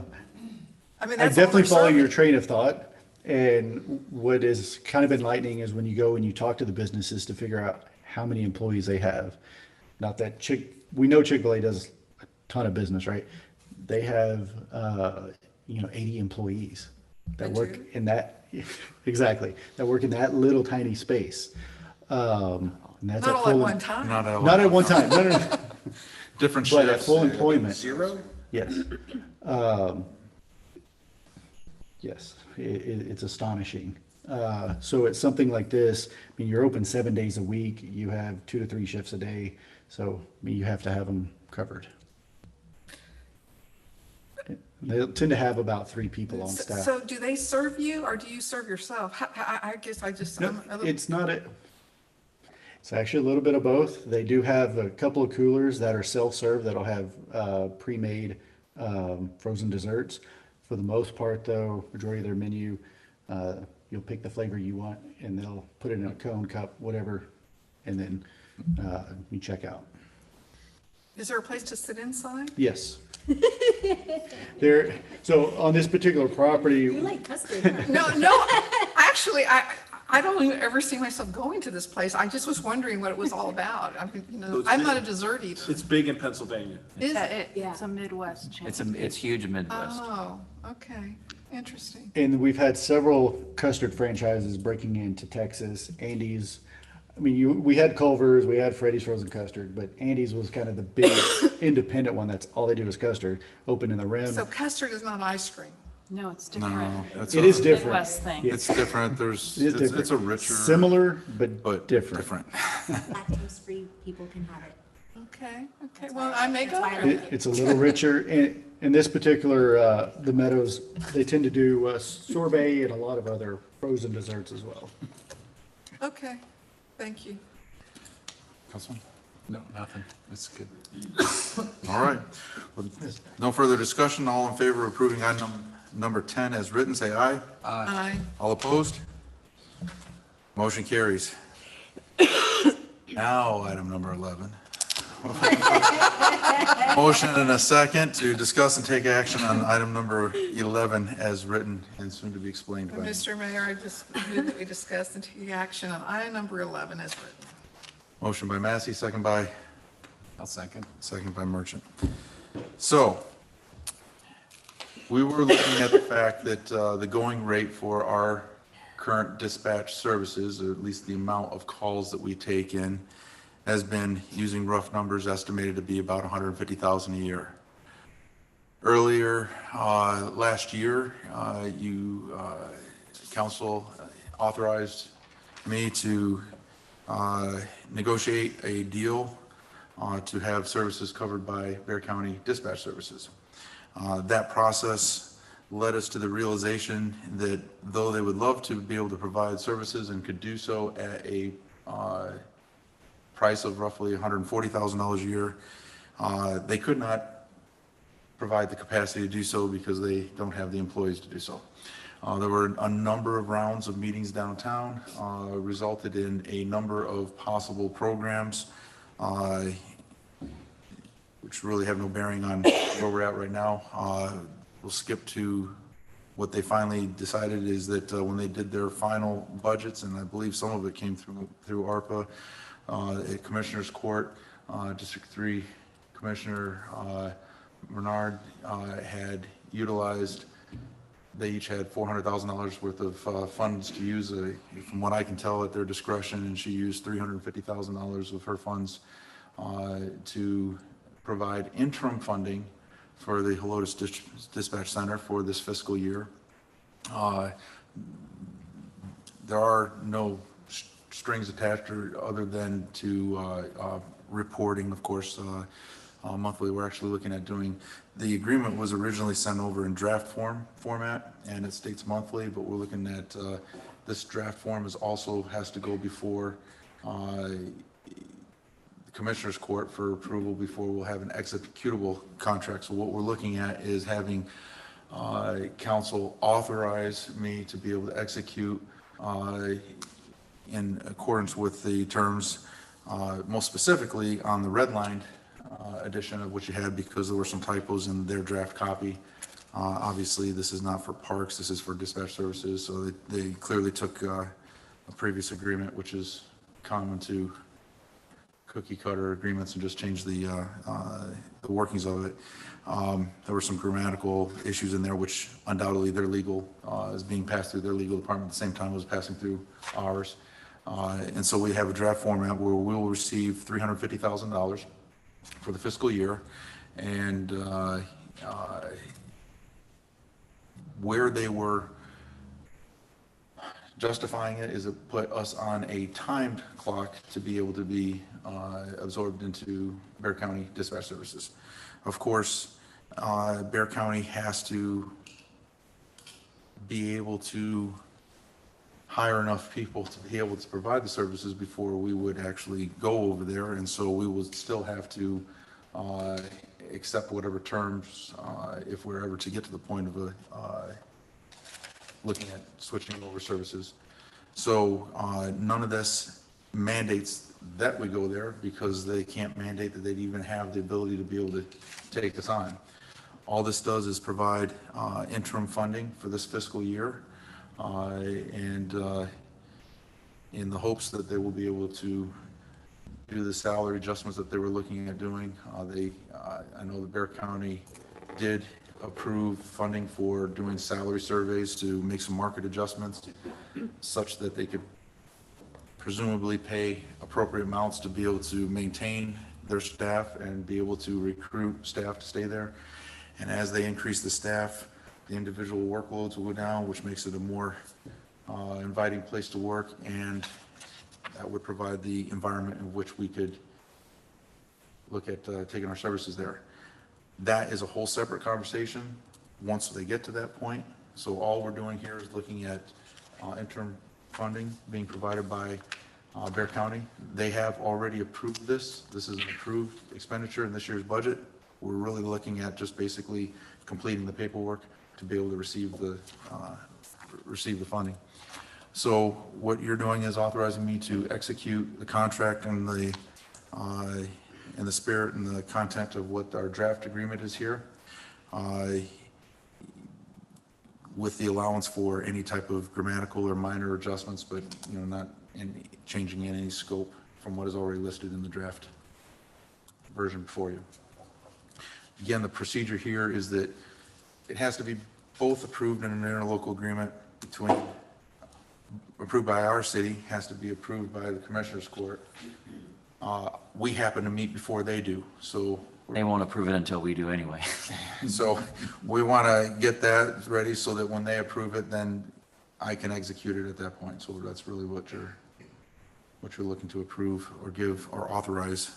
I mean, I that's all definitely they're follow your serving. train of thought. And what is kind of enlightening is when you go and you talk to the businesses to figure out how many employees they have. Not that we know Chick-fil-A does a ton of business, right? They have, 80 employees that They work do? in that, exactly, that work in that little tiny space. And that's Not all at full one time. Not at one time, no. Different But at shifts. full employment. Zero? Yes. Yes, it's astonishing. So it's something like this, I mean, you're open 7 days a week, you have 2 to 3 shifts a day, so, I mean, you have to have them covered. They tend to have about 3 people on staff. So do they serve you, or do you serve yourself? I guess I just, No, I'm a little- it's not it's actually a little bit of both. They do have a couple of coolers that are self-serve that'll have pre-made frozen desserts. For the most part, though, majority of their menu, you'll pick the flavor you want and they'll put it in a cone, cup, whatever, and then you check out. Is there a place to sit inside? Yes. So on this particular property, You like custard, huh? No, actually, I don't even ever see myself going to this place. I just was wondering what it was all about. I mean, I'm not a dessert eater. It's big in Pennsylvania. Is Yeah, it? it's a Midwest chain. It's huge in Midwest. Oh, okay, interesting. and we've had several custard franchises breaking into Texas. Andy's, I mean, we had Culver's, we had Freddy's Frozen Custard, but Andy's was kind of the big independent one. That's all they do is custard, open in the rim. So custard is not ice cream. No, it's No, different. it's It a- is different. Midwest thing. It's different. It is different. It's a richer. Similar, But but different. Lactose-free people can have it. Okay, well, I may go That's why I there. like It's a little richer. In this particular, the Meadows, they tend to do sorbet and a lot of other frozen desserts as well. Okay, thank you. Councilman? No, nothing. It's good. All right. With no further discussion, all in favor of approving item number 10 as written, say aye. Aye. All opposed? Motion carries. Now, item number 11. Motion and a second to discuss and take action on item number 11 as written and soon to be explained by me. Mr. Mayor, I just move that we discuss and take action on item number 11 as written. Motion by Massey, second by I'll second. Second by Merchant. So, we were looking at the fact that the going rate for our current dispatch services, or at least the amount of calls that we take in, has been, using rough numbers, estimated to be about 150,000 a year. Earlier, last year, council authorized me to negotiate a deal to have services covered by Bear County Dispatch Services. That process led us to the realization that though they would love to be able to provide services and could do so at a price of roughly $140,000 a year, they could not provide the capacity to do so because they don't have the employees to do so. There were a number of rounds of meetings downtown, resulted in a number of possible programs, which really have no bearing on where we're at right now. We'll skip to what they finally decided is that when they did their final budgets, and I believe some of it came through ARPA, at Commissioner's Court, District 3 Commissioner Bernard had utilized, they each had $400,000 worth of funds to use, from what I can tell, at their discretion, and she used $350,000 of her funds to provide interim funding for the Helotes Dispatch Center for this fiscal year. There are no strings attached other than to reporting, of course, monthly. We're actually looking at doing, the agreement was originally sent over in draft format, and it states monthly, but we're looking at this draft form also has to go before the Commissioners Court for approval before we'll have an executable contract. So what we're looking at is having council authorize me to be able to execute in accordance with the terms, most specifically on the redlined edition of what you had, because there were some typos in their draft copy. Obviously, this is not for parks, this is for dispatch services, so they clearly took a previous agreement, which is common to cookie cutter agreements, and just changed the workings of it. There were some grammatical issues in there, which undoubtedly their legal is being passed through their legal department at the same time it was passing through ours. And so we have a draft format where we will receive $350,000 for the fiscal year, and where they were justifying it is it put us on a timed clock to be able to be absorbed into Bear County Dispatch Services. Of course, Bear County has to be able to hire enough people to be able to provide the services before we would actually go over there, and so we would still have to accept whatever terms if we're ever to get to the point of looking at switching over services. So none of this mandates that we go there, because they can't mandate that they'd even have the ability to be able to take us on. All this does is provide interim funding for this fiscal year, and in the hopes that they will be able to do the salary adjustments that they were looking at doing. I know the Bear County did approve funding for doing salary surveys to make some market adjustments such that they could presumably pay appropriate amounts to be able to maintain their staff and be able to recruit staff to stay there. And as they increase the staff, the individual workloads will go down, which makes it a more inviting place to work, and that would provide the environment in which we could look at taking our services there. That is a whole separate conversation once they get to that point. So all we're doing here is looking at interim funding being provided by Bear County. They have already approved this. This is an approved expenditure in this year's budget. We're really looking at just basically completing the paperwork to be able to receive the funding. So what you're doing is authorizing me to execute the contract in the spirit and the content of what our draft agreement is here, with the allowance for any type of grammatical or minor adjustments, but not changing any scope from what is already listed in the draft version before you. Again, the procedure here is that it has to be both approved in an interlocal agreement between, approved by our city, has to be approved by the Commissioners Court. We happen to meet before they do, so They won't approve it until we do anyway. so we want to get that ready so that when they approve it, then I can execute it at that point. So that's really what you're looking to approve or give or authorize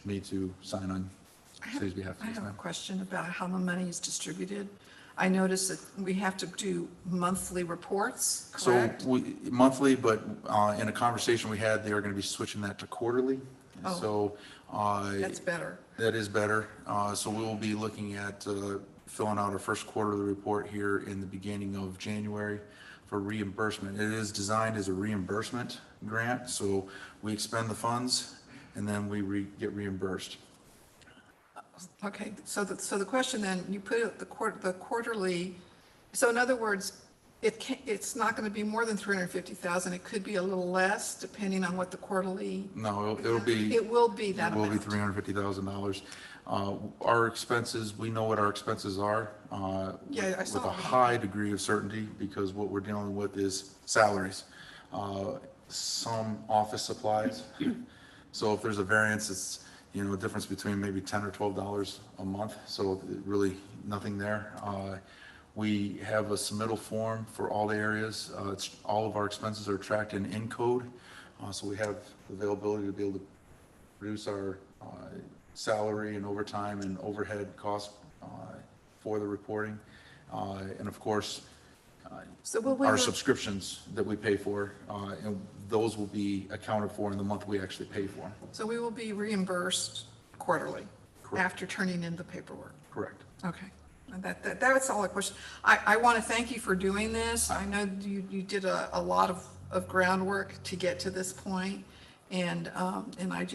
me to sign on city's behalf. I have a question about how the money is distributed. I noticed that we have to do monthly reports, correct? So monthly, but in a conversation we had, they are going to be switching that to quarterly. Oh. So That's better. that is better. So we will be looking at filling out our first quarterly report here in the beginning of January for reimbursement. It is designed as a reimbursement grant, so we expend the funds and then we get reimbursed. Okay, so the question then, you put it, the quarterly, so in other words, it's not going to be more than 350,000. It could be a little less depending on what the quarterly. No, it'll be. It will be that It will be amount. $350,000. Our expenses, we know what our expenses are. Yeah, I saw With a it. high degree of certainty, because what we're dealing with is salaries. Some office supplies. So if there's a variance, it's, a difference between maybe $10 or $12 a month. So really nothing there. We have a submittal form for all the areas. All of our expenses are tracked in code. So we have availability to be able to produce our salary and overtime and overhead costs for the reporting. And of course, So will we, our subscriptions that we pay for, and those will be accounted for in the month we actually pay for. so we will be reimbursed quarterly Correct. after turning in the paperwork? Correct. Okay, and that's all the question. I want to thank you for doing this. I know you did a lot of groundwork to get to this point, and I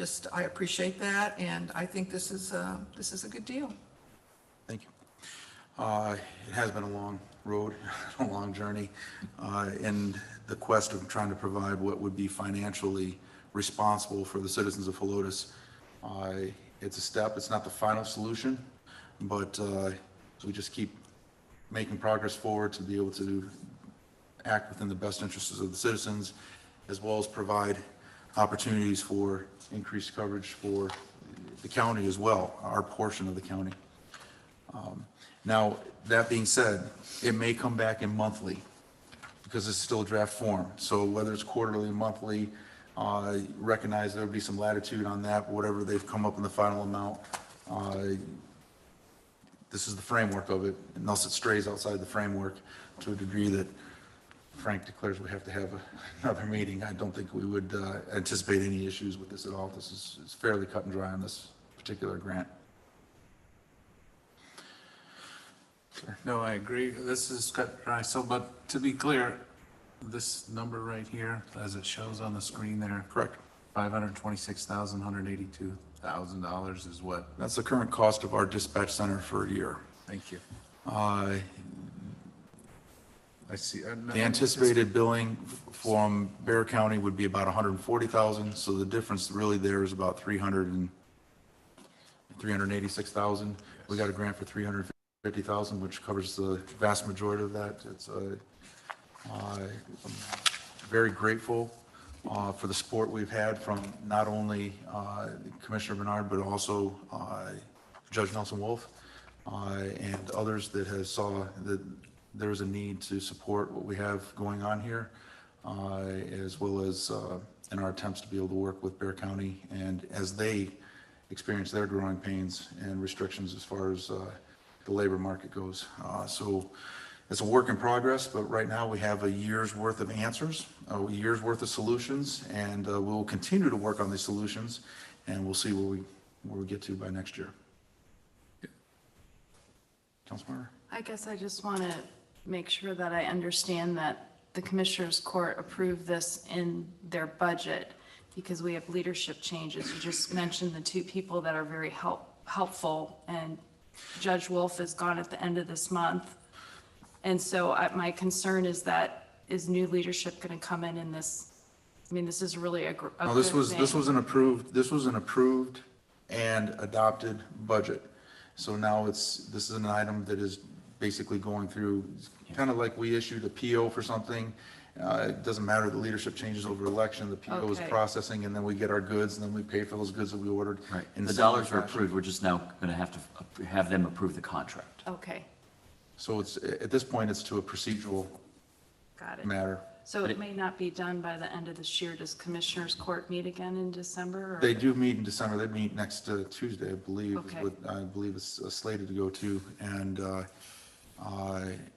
appreciate that, and I think this is a good deal. Thank you. It has been a long road, a long journey, in the quest of trying to provide what would be financially responsible for the citizens of Helotes. It's a step, it's not the final solution, but we just keep making progress forward to be able to act within the best interests of the citizens, as well as provide opportunities for increased coverage for the county as well, our portion of the county. Now, that being said, it may come back in monthly because it's still a draft form. So whether it's quarterly, monthly, recognize there'll be some latitude on that, whatever they've come up in the final amount. This is the framework of it, unless it strays outside the framework to a degree that Frank declares we have to have another meeting. I don't think we would anticipate any issues with this at all. This is fairly cut and dry on this particular grant. No, I agree. This is cut dry. So, but to be clear, this number right here, as it shows on the screen there, Correct. $526,182,000 is what? That's the current cost of our dispatch center for a year. Thank you. Uh, I see. The anticipated billing from Bear County would be about 140,000, so the difference really there is about 386,000. We got a grant for 350,000, which covers the vast majority of that. It's I'm very grateful for the support we've had from not only Commissioner Bernard, but also Judge Nelson Wolf and others that has saw that there is a need to support what we have going on here, as well as in our attempts to be able to work with Bear County and as they experience their growing pains and restrictions as far as the labor market goes. So it's a work in progress, but right now we have a year's worth of answers, a year's worth of solutions, and we'll continue to work on these solutions, and we'll see where we get to by next year. Councilmember? I guess I just want to make sure that I understand that the Commissioners Court approved this in their budget because we have leadership changes. You just mentioned the two people that are very helpful, and Judge Wolf is gone at the end of this month. And so my concern is that, is new leadership going to come in this? I mean, this is really a No, this was an approved and adopted budget. So now this is an item that is basically going through, kind of like we issued a PO for something. It doesn't matter, the leadership changes over election, the PO is Okay. processing, and then we get our goods, and then we pay for those goods that we ordered. Right. in The similar dollars are fashion. approved, we're just now going to have to have them approve the contract. Okay, So it's, at this point, it's to a procedural got it. matter. So it may not be done by the end of this year. Does Commissioners Court meet again in December? Or? They do meet in December. They meet next Tuesday, I believe. Okay. I believe it's slated to go to. And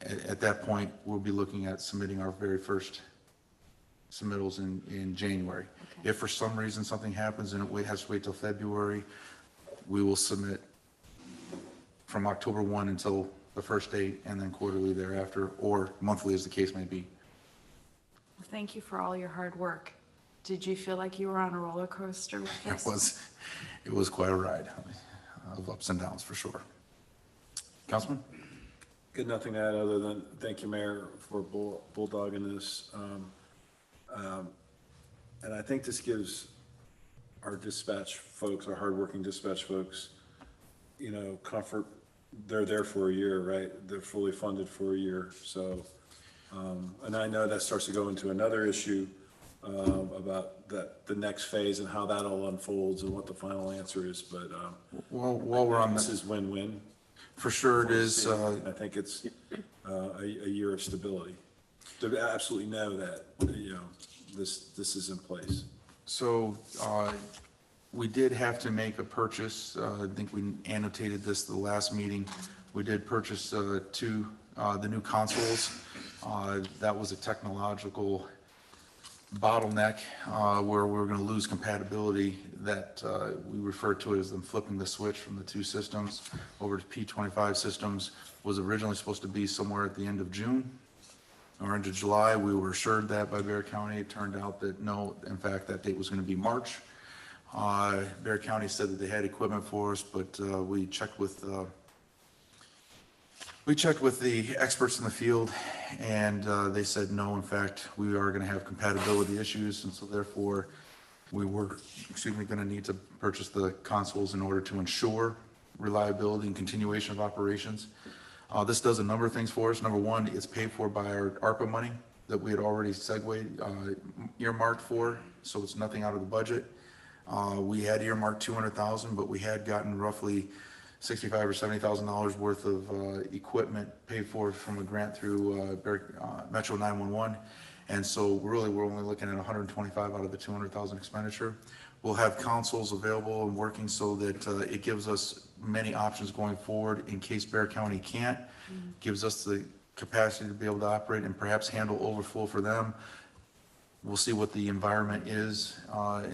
at that point, we'll be looking at submitting our very first submittals in January. Okay. If for some reason something happens and it has to wait till February, we will submit from October 1 until the first date, and then quarterly thereafter, or monthly as the case may be. Thank you for all your hard work. Did you feel like you were on a roller coaster with this? It was quite a ride of ups and downs for sure. Councilman? Good, nothing to add other than thank you, Mayor, for bulldogging this. And I think this gives our dispatch folks, our hardworking dispatch folks, you know, comfort. They're there for a year, right? They're fully funded for a year. So, and I know that starts to go into another issue about the next phase and how that all unfolds and what the final answer is. But While we're on this this, is win-win. for sure it is. I think it's a year of stability to absolutely know that, you know, this is in place. So we did have to make a purchase. I think we annotated this the last meeting. We did purchase two the new consoles. That was a technological bottleneck where we were going to lose compatibility that we refer to as them flipping the switch from the two systems over to P25 systems. Was originally supposed to be somewhere at the end of June or into July. We were assured that by Bear County. It turned out that no, in fact, that date was going to be March. Bear County said that they had equipment for us, but we checked with the experts in the field, and they said no, in fact, we are going to have compatibility issues, and so therefore we were, going to need to purchase the consoles in order to ensure reliability and continuation of operations. This does a number of things for us. Number one, it's paid for by our ARPA money that we had already earmarked for, so it's nothing out of the budget. We had earmarked 200,000, but we had gotten roughly $65,000 or $70,000 worth of equipment paid for from a grant through Metro 911. And so really, we're only looking at 125 out of the 200,000 expenditure. We'll have consoles available and working so that it gives us many options going forward in case Bear County can't. Gives us the capacity to be able to operate and perhaps handle overflow for them. We'll see what the environment is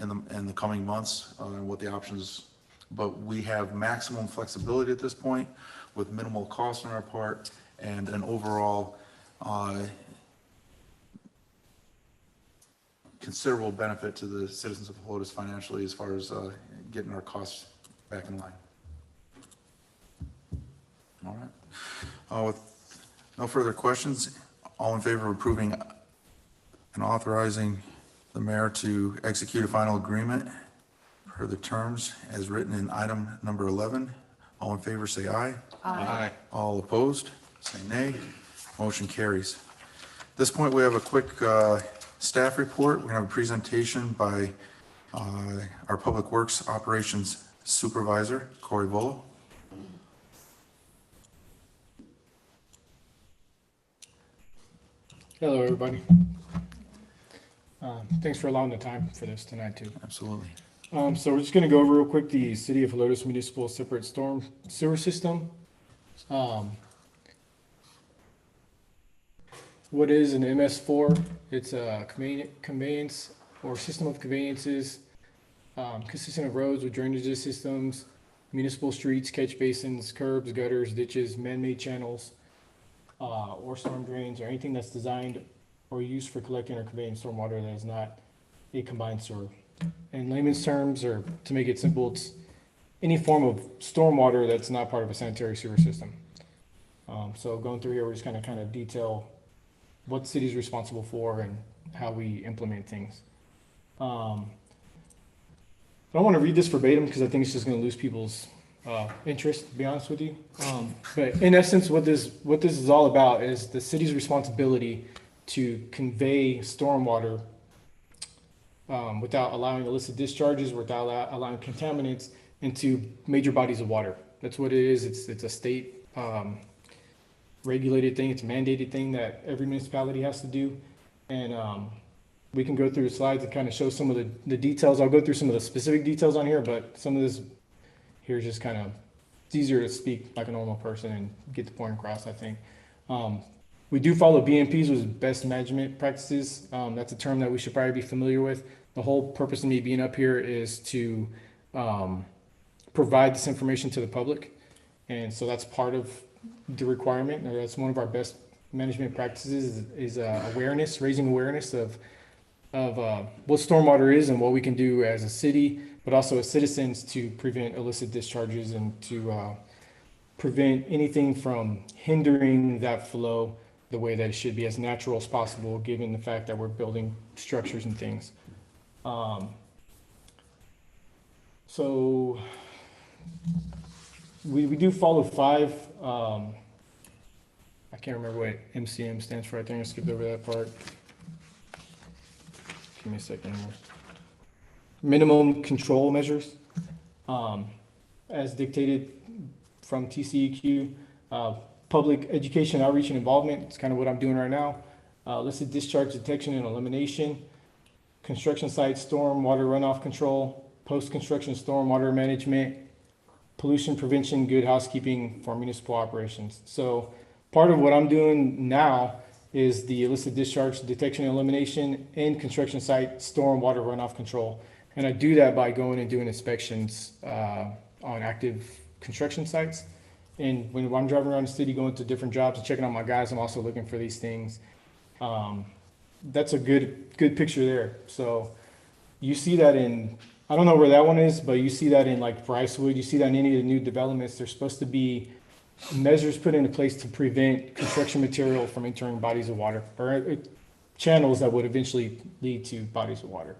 in the coming months and what the options. But we have maximum flexibility at this point with minimal cost on our part and an overall considerable benefit to the citizens of Helotes financially as far as getting our costs back in line. All right. With no further questions, all in favor of approving and authorizing the mayor to execute a final agreement per the terms as written in item number 11. All in favor, say aye. Aye. All opposed, say nay. Motion carries. At this point, we have a quick staff report. We're going to have a presentation by our Public Works Operations Supervisor, Corey Volo. Hello, everybody. Thanks for allowing the time for this tonight, too. Absolutely. So we're just going to go over real quick the City of Helotes Municipal Separate Storm Sewer System. What is an MS4? It's a conveyance or system of conveyances consisting of roads with drainage systems, municipal streets, catch basins, curbs, gutters, ditches, man-made channels, or storm drains, or anything that's designed or used for collecting or conveying stormwater that is not a combined sewer. In layman's terms, or to make it simple, it's any form of stormwater that's not part of a sanitary sewer system. So going through here, we're just kind of detail what the city is responsible for and how we implement things. I don't want to read this verbatim because I think it's just going to lose people's interest, to be honest with you. But in essence, what this is all about is the city's responsibility to convey stormwater without allowing illicit discharges, without allowing contaminants into major bodies of water. That's what it is. It's a state regulated thing. It's a mandated thing that every municipality has to do. And we can go through the slides and kind of show some of the details. I'll go through some of the specific details on here, but some of this here is just kind of, it's easier to speak like a normal person and get the point across, I think. We do follow BMPs, which is best management practices. That's a term that we should probably be familiar with. The whole purpose of me being up here is to provide this information to the public. And so that's part of the requirement. That's one of our best management practices is awareness, raising awareness of what stormwater is and what we can do as a city, but also as citizens to prevent illicit discharges and to prevent anything from hindering that flow the way that it should be, as natural as possible, given the fact that we're building structures and things. So we do follow 5, I can't remember what MCM stands for. I think I skipped over that part. Give me a second here. Minimum control measures, as dictated from TCEQ. Public education, outreach, and involvement. It's kind of what I'm doing right now. Illicit discharge detection and elimination. Construction site storm water runoff control. Post-construction storm water management. Pollution prevention, good housekeeping for municipal operations. So part of what I'm doing now is the illicit discharge detection and elimination and construction site stormwater runoff control. And I do that by going and doing inspections on active construction sites. And when I'm driving around the city, going to different jobs and checking out my guys, I'm also looking for these things. That's a good picture there. So you see that in, I don't know where that one is, but you see that in like Brycewood, you see that in any of the new developments. There's supposed to be measures put into place to prevent construction material from entering bodies of water, or channels that would eventually lead to bodies of water.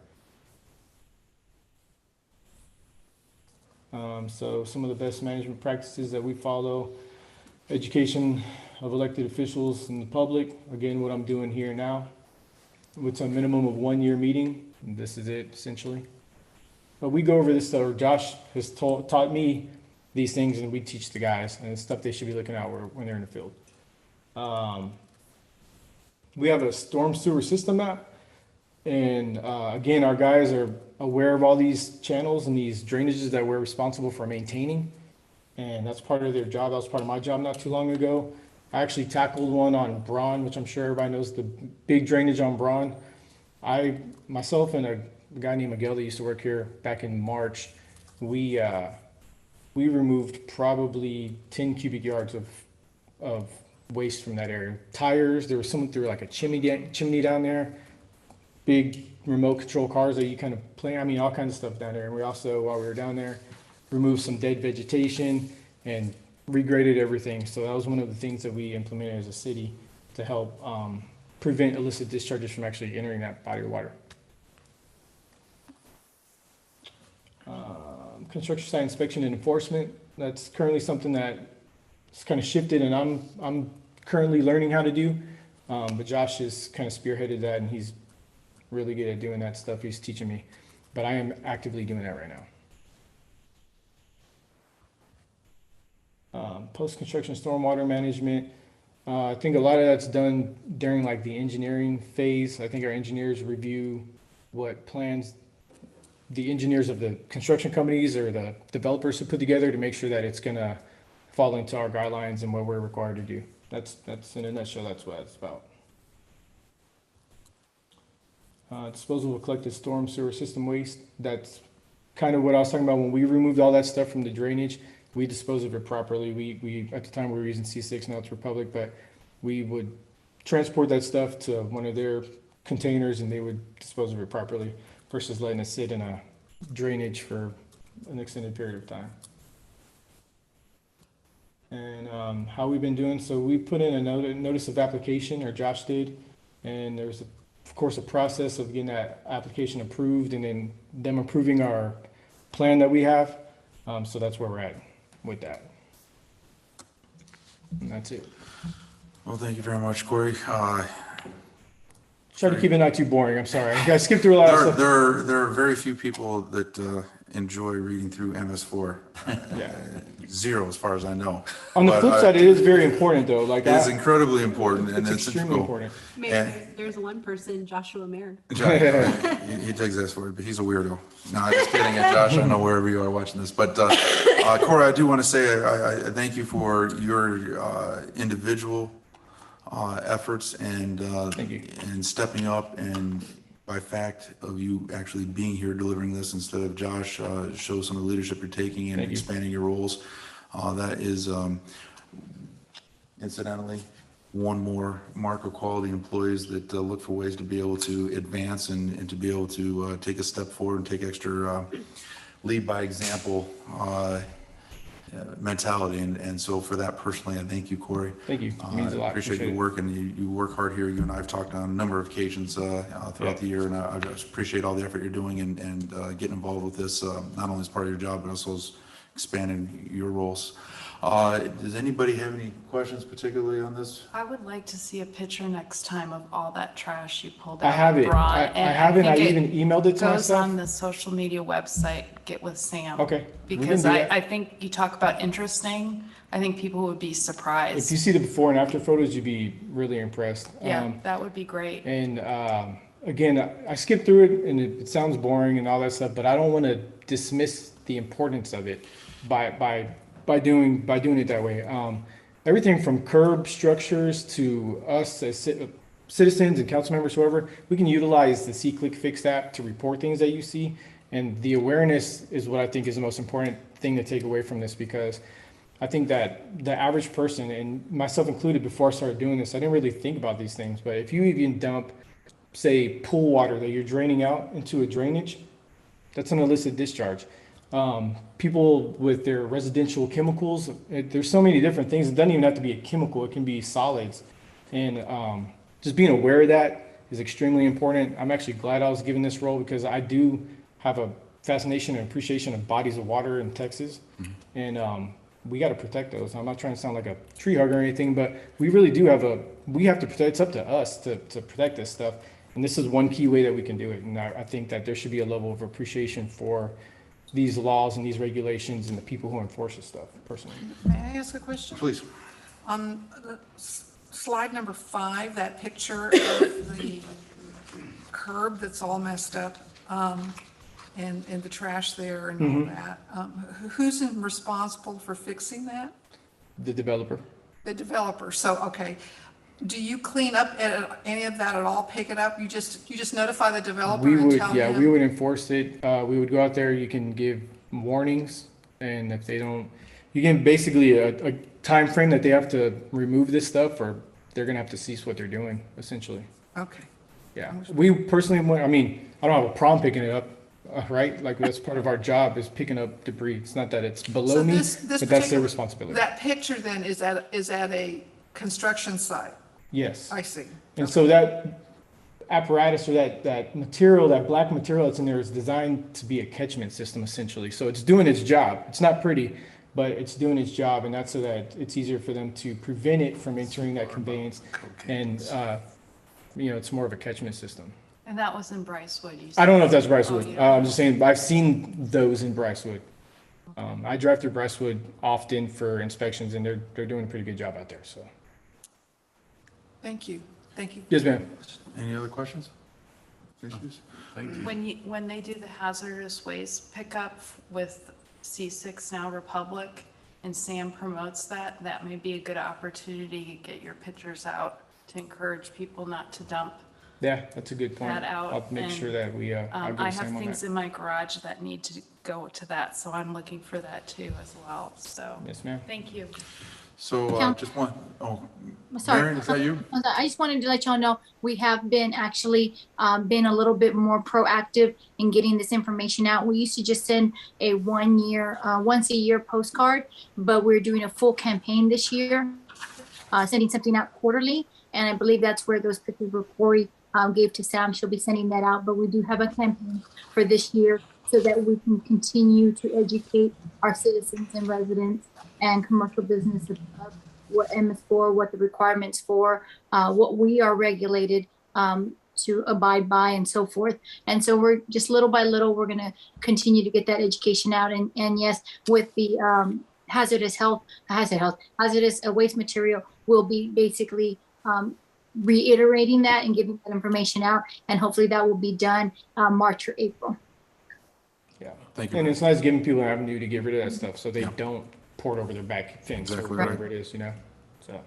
So some of the best management practices that we follow: education of elected officials and the public. Again, what I'm doing here now, with a minimum of 1 year meeting. And this is it essentially. But we go over this stuff, or Josh has taught me these things, and we teach the guys, and it's stuff they should be looking out when they're in the field. We have a storm sewer system map, and again, our guys are aware of all these channels and these drainages that we're responsible for maintaining, and that's part of their job. That was part of my job not too long ago. I actually tackled one on Braun, which I'm sure everybody knows, the big drainage on Braun. Myself and a guy named Miguel that used to work here back in March, we removed probably 10 cubic yards of waste from that area. Tires, there was someone threw like a chimney down there, big remote control cars that you kind of play, I mean, all kinds of stuff down there. And we also, while we were down there, removed some dead vegetation and regraded everything. So that was one of the things that we implemented as a city to help prevent illicit discharges from actually entering that body of water. Construction site inspection and enforcement. That's currently something that is kind of shifted, and I'm currently learning how to do. But Josh has kind of spearheaded that, and he's really good at doing that stuff. He's teaching me, but I am actively doing that right now. Post-construction stormwater management. I think a lot of that's done during like the engineering phase. I think our engineers review what plans the engineers of the construction companies or the developers have put together to make sure that it's going to fall into our guidelines and what we're required to do. That's in a nutshell, that's what it's about. Disposal of collected storm sewer system waste. That's kind of what I was talking about when we removed all that stuff from the drainage. We dispose of it properly. We at the time we were using C6, now it's Republic, but we would transport that stuff to one of their containers and they would dispose of it properly versus letting it sit in a drainage for an extended period of time. And how we've been doing, so we put in a notice of application, or Josh did, and there's of course a process of getting that application approved and then them approving our plan that we have. So that's where we're at with that. And that's it. Well, thank you very much, Corey. Try to keep it not too boring. I'm sorry. I skipped through a lot of stuff. There are very few people that enjoy reading through MS4. Yeah. Zero, as far as I know. On the But, flip side, it is very important though. Like it is incredibly important, and it's extremely integral. important. Mayor, there's one person, Joshua Mayer. Josh, he takes this for it, but he's a weirdo. No, I'm just kidding, Josh. I know wherever you are watching this, but Corey, I do want to say I thank you for your individual efforts and Thank you. and stepping up, and by fact of you actually being here delivering this instead of Josh, shows some of the leadership you're taking and Thank you. expanding your roles. That is incidentally one more mark of quality employees that look for ways to be able to advance and to be able to take a step forward and take extra lead by example mentality. And so for that personally, I thank you, Corey. Thank you. It means a lot. Appreciate your work, and you work hard here. You and I have talked on a number of occasions throughout the year, and I just appreciate all the effort you're doing and getting involved with this, not only as part of your job, but also as expanding your roles. Does anybody have any questions particularly on this? I would like to see a picture next time of all that trash you pulled out. I have it. Brought, I and haven't. I think even emailed it to goes on myself. the social media website, Get With Sam. Okay. we can Because do that. I think you talk about interesting, I think people would be If surprised. you see the before and after photos, you'd be really impressed. Yeah, that would be great. And again, I skipped through it, and it sounds boring and all that stuff, but I don't want to dismiss the importance of it by doing it that way. everything from curb structures to us as citizens and council members, whoever, we can utilize the See-Click Fix app to report things that you see. And the awareness is what I think is the most important thing to take away from this, because I think that the average person, and myself included before I started doing this, I didn't really think about these things. But if you even dump, say, pool water that you're draining out into a drainage, that's an illicit discharge. People with their residential chemicals, there's so many different things. It doesn't even have to be a chemical. It can be solids. And just being aware of that is extremely important. I'm actually glad I was given this role, because I do have a fascination and appreciation of bodies of water in Texas. And we got to protect those. I'm not trying to sound like a tree hugger or anything, but we really do we have to protect. It's up to us to protect this stuff. And this is one key way that we can do it. And I think that there should be a level of appreciation for these laws and these regulations and the people who enforce this stuff, personally. May I ask a question? Please. On slide number 5, that picture of the curb that's all messed up, and the trash there and all that, who's responsible for fixing that? The developer. The developer. So, okay. Do you clean up any of that at all, pick it up? You just notify the developer We and would, tell yeah, him? we would enforce it. We would go out there, you can give warnings, and if they don't, you can basically a time frame that they have to remove this stuff, or they're gonna have to cease what they're doing, essentially. Okay. Yeah, we personally, I mean, I don't have a problem picking it up, right? Like, that's part of our job, is picking up debris. It's not that it's below So me, this but that's their particular- responsibility. That picture then is at a construction site? Yes. I see. And so that apparatus, or that material, that black material that's in there, is designed to be a catchment system, essentially. So it's doing its job. It's not pretty, but it's doing its job, and that's so that it's easier for them to prevent it from entering that conveyance. And, it's more of a catchment system. And that was in Brycewood, you I said? don't know if that's Brycewood. Oh, yeah. I'm just saying, I've seen those in Brycewood. I drive through Brycewood often for inspections, and they're doing a pretty good job out there, so. Thank you. Thank you. Yes, ma'am. Any other questions? Issues? Thank you. When they do the hazardous waste pickup with C6 Now Republic, and Sam promotes that, that may be a good opportunity to get your pictures out to encourage people not to dump Yeah, that's a good point. that out. I'll make and, sure that we, I'll I get have Sam on things that. in my garage that need to go to that, so I'm looking for that too as well, so. Yes, ma'am. Thank you. So Count- just one, Sorry. Marion, is that you? I just wanted to let y'all know, we have been actually been a little bit more proactive in getting this information out. We used to just send a once a year postcard, but we're doing a full campaign this year, sending something out quarterly. And I believe that's where those pictures were Corey gave to Sam. She'll be sending that out, but we do have a campaign for this year so that we can continue to educate our citizens and residents and commercial business of what M is for, what the requirements for, what we are regulated to abide by, and so forth. And so we're just little by little, we're going to continue to get that education out. And yes, with the hazardous waste material, we'll be basically reiterating that and giving that information out. And hopefully that will be done March or April. Yeah. Thank you. And it's nice giving people an avenue to get rid of that stuff, so they don't pour it over their back fence or Exactly whatever right. it is, so.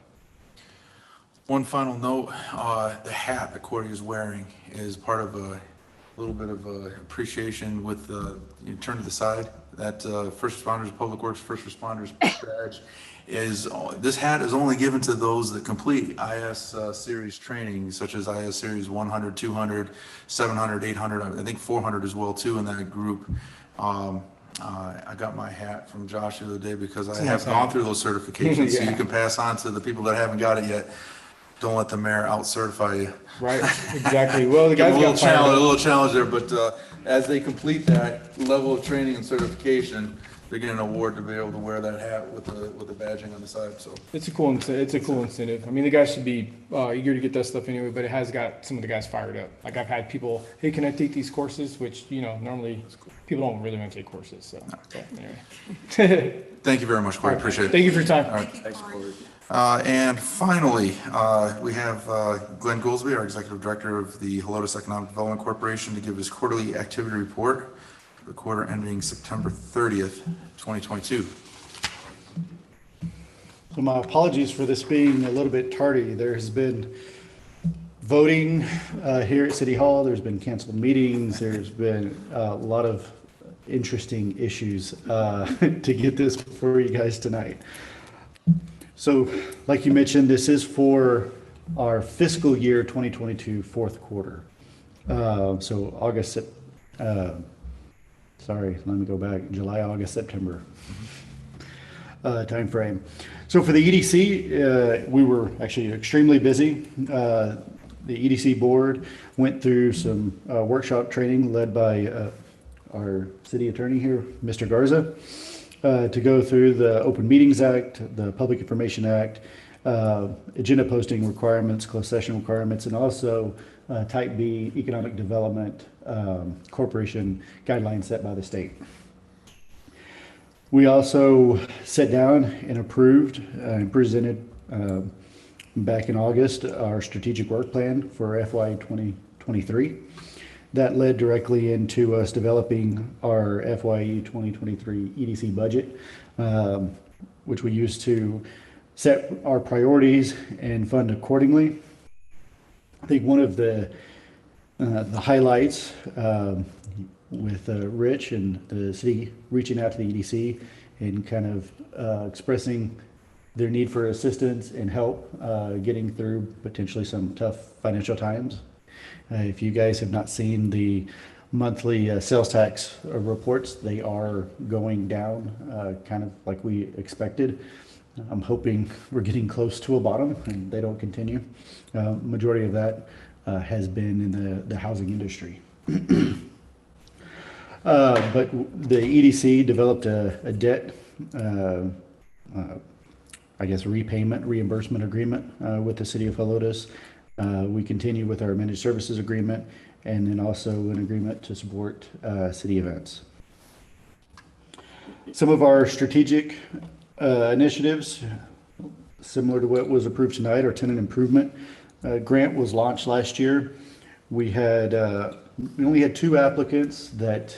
One final note, the hat that Corey is wearing is part of a little bit of appreciation with, you turn to the side, that first responders, public works, first responders badge is, this hat is only given to those that complete IS series training, such as IS series 100, 200, 700, 800, I think 400 as well too in that group. I got my hat from Josh the other day because I have gone through those certifications, so you can pass on to the people that haven't got it yet. Don't let the mayor out-certify you. Right, exactly. Well, the Give guys them a got fired a up. little challenge there, but as they complete that level of training and certification, they're getting an award to be able to wear that hat with the badging on the side, so. It's a cool incentive. I mean, the guys should be eager to get that stuff anyway, but it has got some of the guys fired up. Like, I've had people, hey, can I take these courses? Which, normally people don't really want to take courses, so anyway. Thank you very much, Corey, appreciate it. Thank you for your time. Thank you, Corey. And finally, we have Glenn Goolsby, our Executive Director of the Helotes Economic Development Corporation, to give his quarterly activity report for the quarter ending September 30th, 2022. So my apologies for this being a little bit tardy. There has been voting here at City Hall. There's been canceled meetings. There's been a lot of interesting issues to get this for you guys tonight. So like you mentioned, this is for our fiscal year 2022 fourth quarter. So sorry, let me go back, July, August, September timeframe. So for the EDC, we were actually extremely busy. The EDC board went through some workshop training led by our city attorney here, Mr. Garza, to go through the Open Meetings Act, the Public Information Act, agenda posting requirements, closed session requirements, and also Type B economic development corporation guidelines set by the state. We also sat down and approved and presented back in August our strategic work plan for FY 2023. That led directly into us developing our FY 2023 EDC budget, which we use to set our priorities and fund accordingly. I think one of the highlights with Rich and the city reaching out to the EDC and kind of expressing their need for assistance and help getting through potentially some tough financial times. If you guys have not seen the monthly sales tax reports, they are going down kind of like we expected. I'm hoping we're getting close to a bottom and they don't continue. Majority of that has been in the housing industry. But the EDC developed a debt, repayment reimbursement agreement with the city of Helotes. We continue with our managed services agreement and then also an agreement to support city events. Some of our strategic initiatives, similar to what was approved tonight, our tenant improvement grant was launched last year. We only had 2 applicants that,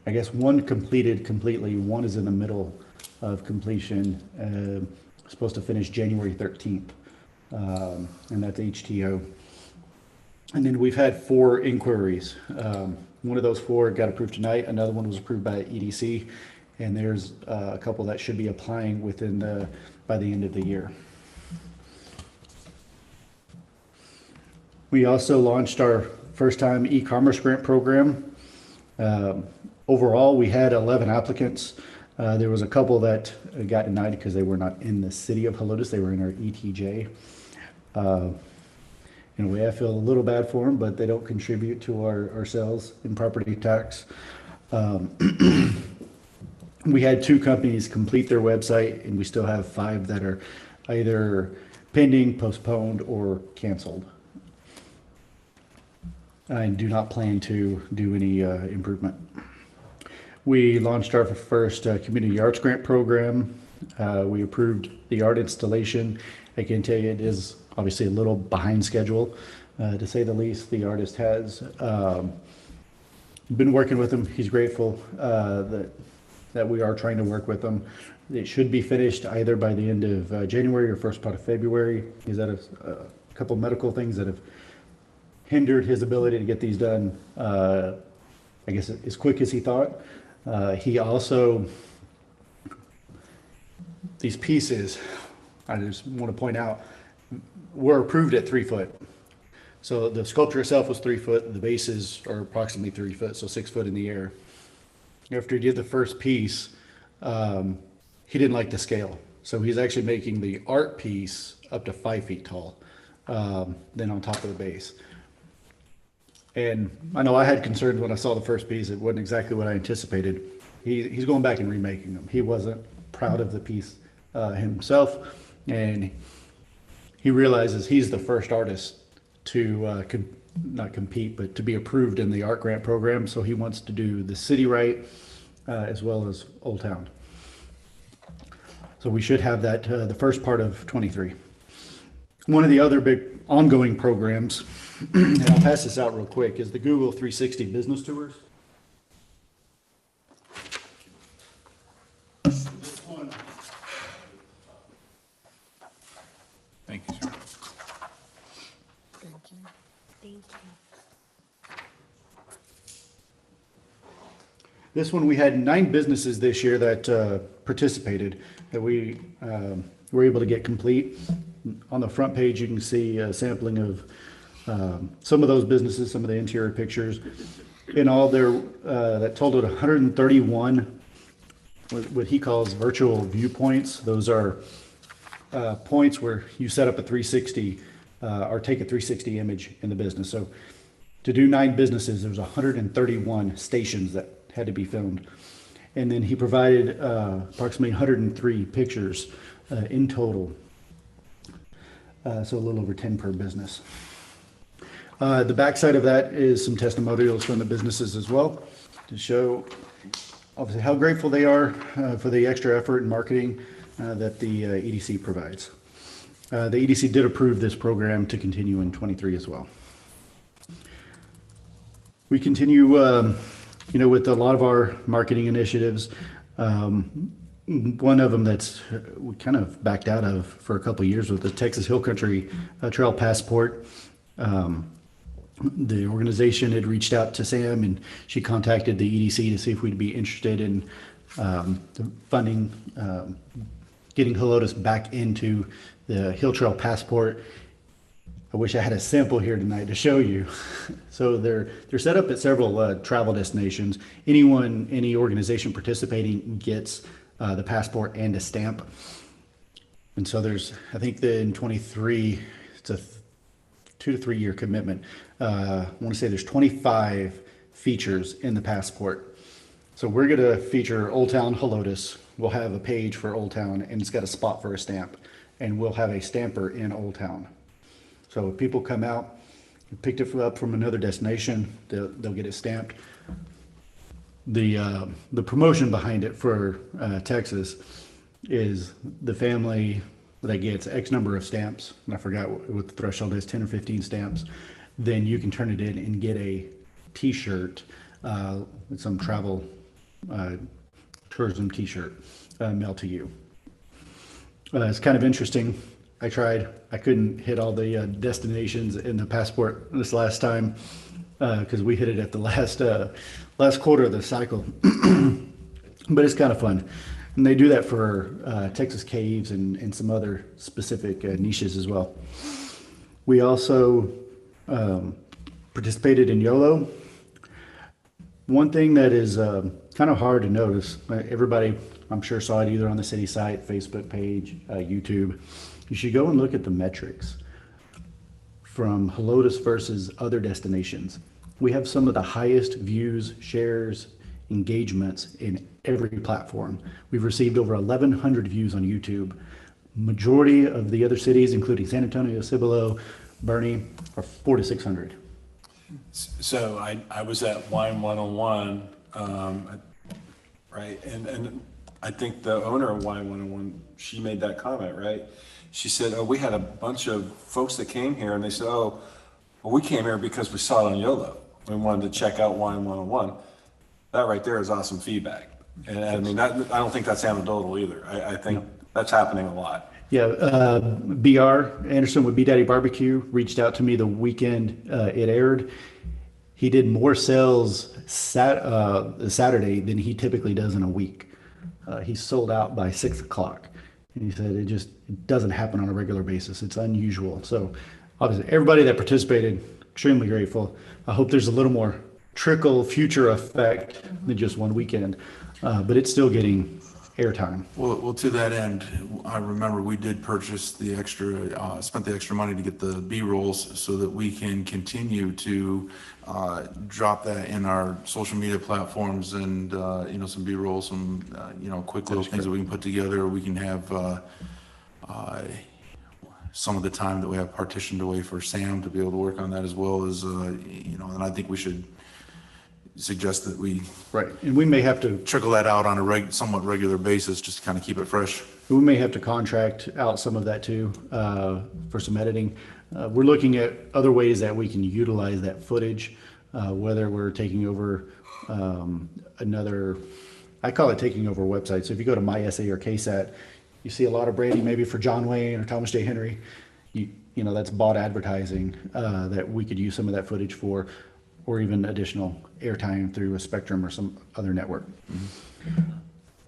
I guess one completed completely, one is in the middle of completion, supposed to finish January 13th, and that's HTO. And then we've had 4 inquiries. One of those 4 got approved tonight, another one was approved by EDC, and there's a couple that should be applying by the end of the year. We also launched our first time e-commerce grant program. Overall, we had 11 applicants. There was a couple that got denied because they were not in the city of Helotes, they were in our ETJ. In a way, I feel a little bad for them, but they don't contribute to our sales and property tax. We had 2 companies complete their website, and we still have 5 that are either pending, postponed, or canceled. I do not plan to do any improvement. We launched our first community arts grant program. We approved the art installation. I can tell you it is obviously a little behind schedule, to say the least. The artist has been working with him. He's grateful that we are trying to work with him. It should be finished either by the end of January or first part of February. He's had a couple medical things that have hindered his ability to get these done, I guess, as quick as he thought. He also, these pieces, I just want to point out, were approved at 3 foot. So the sculpture itself was 3 foot, the bases are approximately 3 foot, so 6 foot in the air. After he did the first piece, he didn't like the scale. So he's actually making the art piece up to 5 feet tall, then on top of the base. And I know I had concerns when I saw the first piece. It wasn't exactly what I anticipated. He's going back and remaking them. He wasn't proud of the piece himself, and he realizes he's the first artist to not compete, but to be approved in the art grant program. So he wants to do the city right as well as Old Town. So we should have that the first part of 23. One of the other big ongoing programs, and I'll pass this out real quick, is the Google 360 business tours. This one This one, we had 9 businesses this year that participated, that we were able to get complete. On the front page, you can see a sampling of some of those businesses, some of the interior pictures. In all, there that totaled 131 what he calls virtual viewpoints. Those are points where you set up a 360 or take a 360 image in the business. So to do 9 businesses, there was 131 stations that had to be filmed. And then he provided approximately 103 pictures in total. So a little over 10 per business. The backside of that is some testimonials from the businesses as well to show obviously how grateful they are for the extra effort and marketing that the EDC provides. The EDC did approve this program to continue in 23 as well. We continue, with a lot of our marketing initiatives. One of them that's we kind of backed out of for a couple of years was the Texas Hill Country Trail Passport. The organization had reached out to Sam, and she contacted the EDC to see if we'd be interested in funding, getting Helotes back into the Hill Trail Passport. I wish I had a sample here tonight to show you. So they're set up at several travel destinations. Any organization participating gets the passport and a stamp. And so there's, I think that in 23, it's a 2 to 3 year commitment. I want to say there's 25 features in the passport. So we're going to feature Old Town Helotes. We'll have a page for Old Town, and it's got a spot for a stamp. And we'll have a stamper in Old Town. So if people come out, picked it up from another destination, they'll get it stamped. The promotion behind it for Texas is the family that gets X number of stamps, and I forgot what the threshold is, 10 or 15 stamps, then you can turn it in and get a t-shirt, with some travel tourism t-shirt mailed to you. It's kind of interesting. I couldn't hit all the destinations in the passport this last time because we hit it at the last quarter of the cycle. But it's kind of fun. And they do that for Texas caves and some other specific niches as well. We also participated in YOLO. One thing that is kind of hard to notice, everybody I'm sure saw it either on the city site, Facebook page, YouTube. You should go and look at the metrics from Helotes versus other destinations. We have some of the highest views, shares, engagements in every platform. We've received over 1,100 views on YouTube. Majority of the other cities, including San Antonio, Cibolo, Bernie, are 400 to 600. So I was at Wine 101, right? And I think the owner of Wine 101, she made that comment, right? She said, oh, we had a bunch of folks that came here and they said, oh, well, we came here because we saw it on YOLO. We wanted to check out Wine 101. That right there is awesome feedback. And I mean, I don't think that's anecdotal either. I think that's happening a lot. Yeah, BR Anderson with B Daddy Barbecue reached out to me the weekend it aired. He did more sales Saturday than he typically does in a week. He sold out by 6 o'clock. And he said it doesn't happen on a regular basis. It's unusual. So obviously everybody that participated, extremely grateful. I hope there's a little more trickle future effect than just one weekend, but it's still getting airtime. Well, to that end, I remember we did purchase the extra, spent the extra money to get the B-rolls so that we can continue to drop that in our social media platforms and, some B-rolls, some, quick little things that we can put together. We can have some of the time that we have partitioned away for Sam to be able to work on that, as well as, and I think we should suggest that we Right, and we may have to trickle that out on a somewhat regular basis, just to kind of keep it fresh. We may have to contract out some of that too, for some editing. We're looking at other ways that we can utilize that footage, whether we're taking over I call it taking over websites. So if you go to MySA or KSAT, you see a lot of branding maybe for John Wayne or Thomas J. Henry. That's bought advertising that we could use some of that footage for. or even additional airtime through a Spectrum or some other network.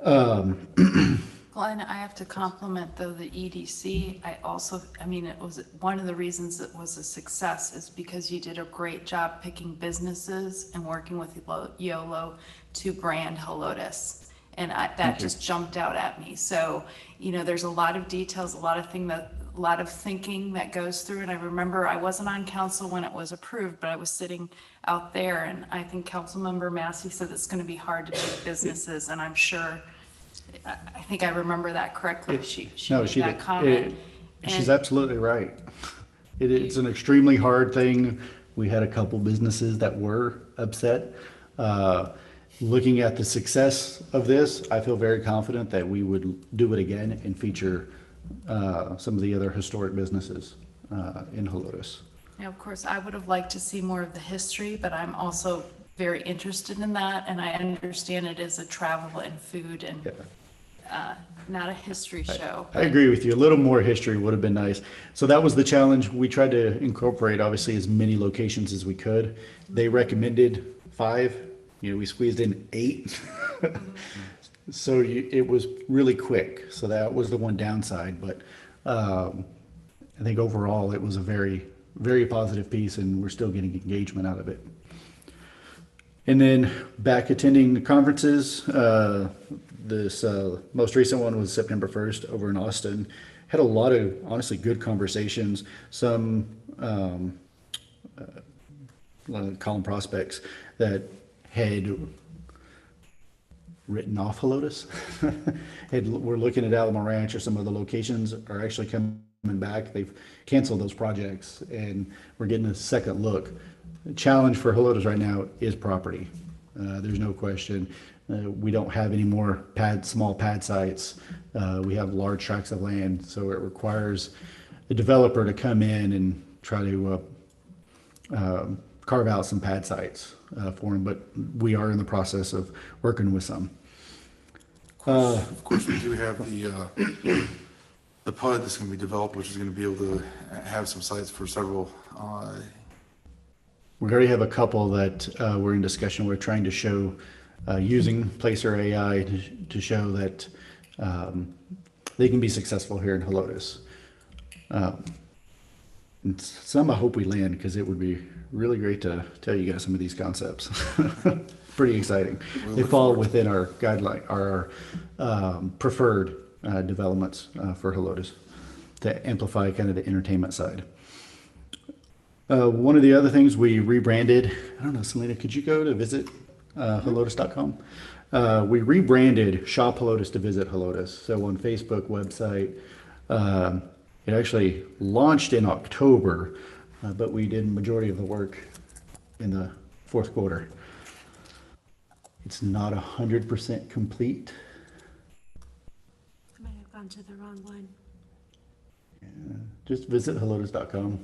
Glenn, I have to compliment though the EDC. I mean, it was one of the reasons it was a success is because you did a great job picking businesses and working with YOLO to brand Helotes. And that just jumped out at me. So, there's a lot of details, a lot of thinking that goes through. And I remember I wasn't on council when it was approved, but I was sitting out there, and I think Councilmember Massey said it's going to be hard to pick businesses, and I'm sure. I think I remember that correctly. She made that did. comment. She's And- absolutely right. It's an extremely hard thing. We had a couple businesses that were upset. Looking at the success of this, I feel very confident that we would do it again and feature some of the other historic businesses in Helotes. Now, of course, I would have liked to see more of the history, but I'm also very interested in that, and I understand it is a travel and food and not a history show. I agree with you. A little more history would have been nice. So that was the challenge. We tried to incorporate obviously as many locations as we could. They recommended 5. We squeezed in 8. So it was really quick. So that was the one downside. But I think overall it was a very, very positive piece, and we're still getting engagement out of it. And then back attending the conferences, this most recent one was September 1st over in Austin. Had a lot of honestly good conversations. Some column prospects that had written off Helotes. We're looking at Alamo Ranch or some of the locations are actually coming back. They've canceled those projects, and we're getting a second look. The challenge for Helotes right now is property. There's no question. We don't have any more small pad sites. We have large tracts of land, so it requires a developer to come in and try to carve out some pad sites for them. But we are in the process of working with some. Of course, we do have the PUD that's going to be developed, which is going to be able to have some sites for several. We already have a couple that we're in discussion. We're trying to show using Placer AI to show that they can be successful here in Helotes. And some I hope we land, because it would be really great to tell you guys some of these concepts. Pretty exciting. They fall within our guideline, our preferred developments for Helotes to amplify kind of the entertainment side. One of the other things we rebranded, I don't know, Selena, could you go to visit Helotes.com? We rebranded Shop Helotes to Visit Helotes. So on Facebook website, it actually launched in October, but we did majority of the work in the fourth quarter. It's not 100% complete. I might have gone to the wrong one. Just visit Helotes.com.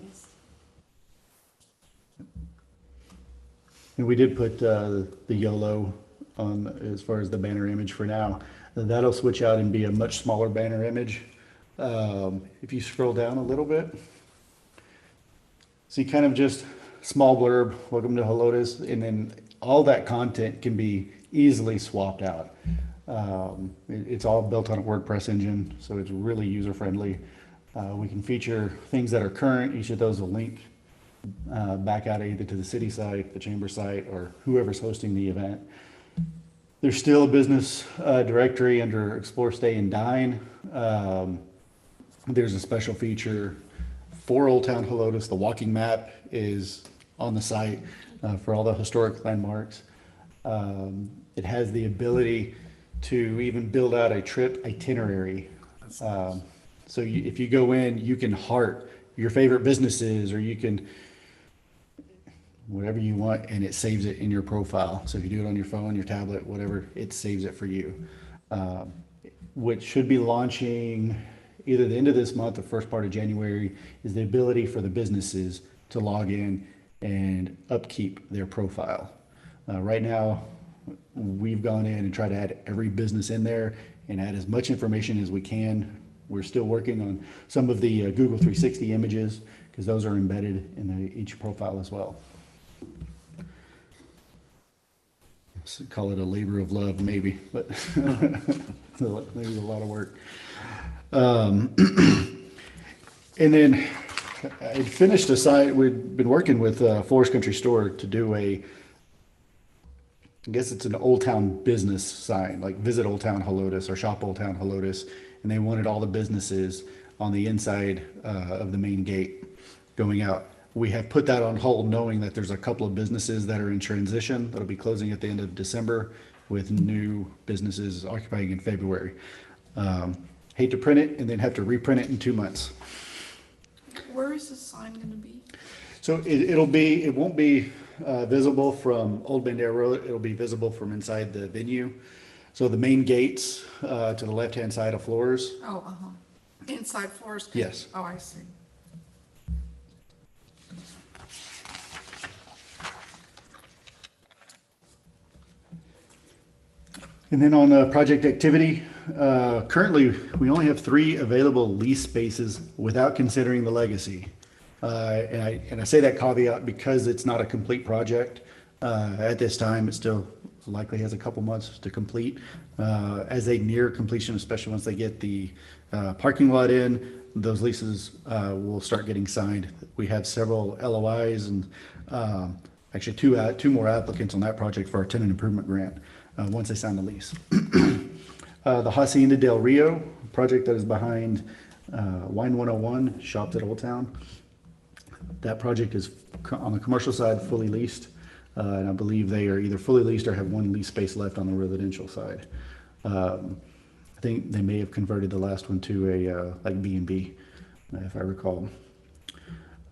And we did put the YOLO on as far as the banner image for now. That'll switch out and be a much smaller banner image. If you scroll down a little bit, see kind of just small blurb, welcome to Helotes, and then all that content can be easily swapped out. It's all built on a WordPress engine, so it's really user friendly. We can feature things that are current. Each of those will link back out either to the city site, the chamber site, or whoever's hosting the event. There's still a business directory under Explore, Stay, and Dine. There's a special feature for Old Town Helotes. The walking map is on the site for all the historic landmarks. It has the ability to even build out a trip itinerary. So if you go in, you can heart your favorite businesses, or you can whatever you want, and it saves it in your profile. So if you do it on your phone, your tablet, whatever, it saves it for you. Which should be launching either the end of this month or first part of January, is the ability for the businesses to log in and upkeep their profile. Right now, we've gone in and tried to add every business in there and add as much information as we can. We're still working on some of the Google 360 images, because those are embedded in each profile as well. call it a labor of love, maybe, but it was a lot of work. And then I finished a site, we'd been working with Forest Country Store to do I guess it's an Old Town business sign, like visit Old Town Helotes or shop Old Town Helotes. And they wanted all the businesses on the inside of the main gate going out. We have put that on hold, knowing that there's a couple of businesses that are in transition that'll be closing at the end of December, with new businesses occupying in February. Hate to print it and then have to reprint it in 2 months. Where is this sign going to be? So it won't be visible from Old Bandera Road. It'll be visible from inside the venue. So the main gates to the left-hand side of Floors. Oh, inside Forest? Yes. Oh, I see. And then on project activity, currently we only have 3 available lease spaces without considering the legacy. And I say that caveat because it's not a complete project. At this time, it still likely has a couple months to complete. As they near completion, especially once they get the parking lot in, those leases will start getting signed. We have several LOIs and actually two more applicants on that project for our tenant improvement grant once they sign the lease. The Hacienda del Rio project that is behind Wine 101, shops at Old Town. That project is on the commercial side fully leased, and I believe they are either fully leased or have 1 lease space left on the residential side. I think they may have converted the last one to a like B&B, if I recall.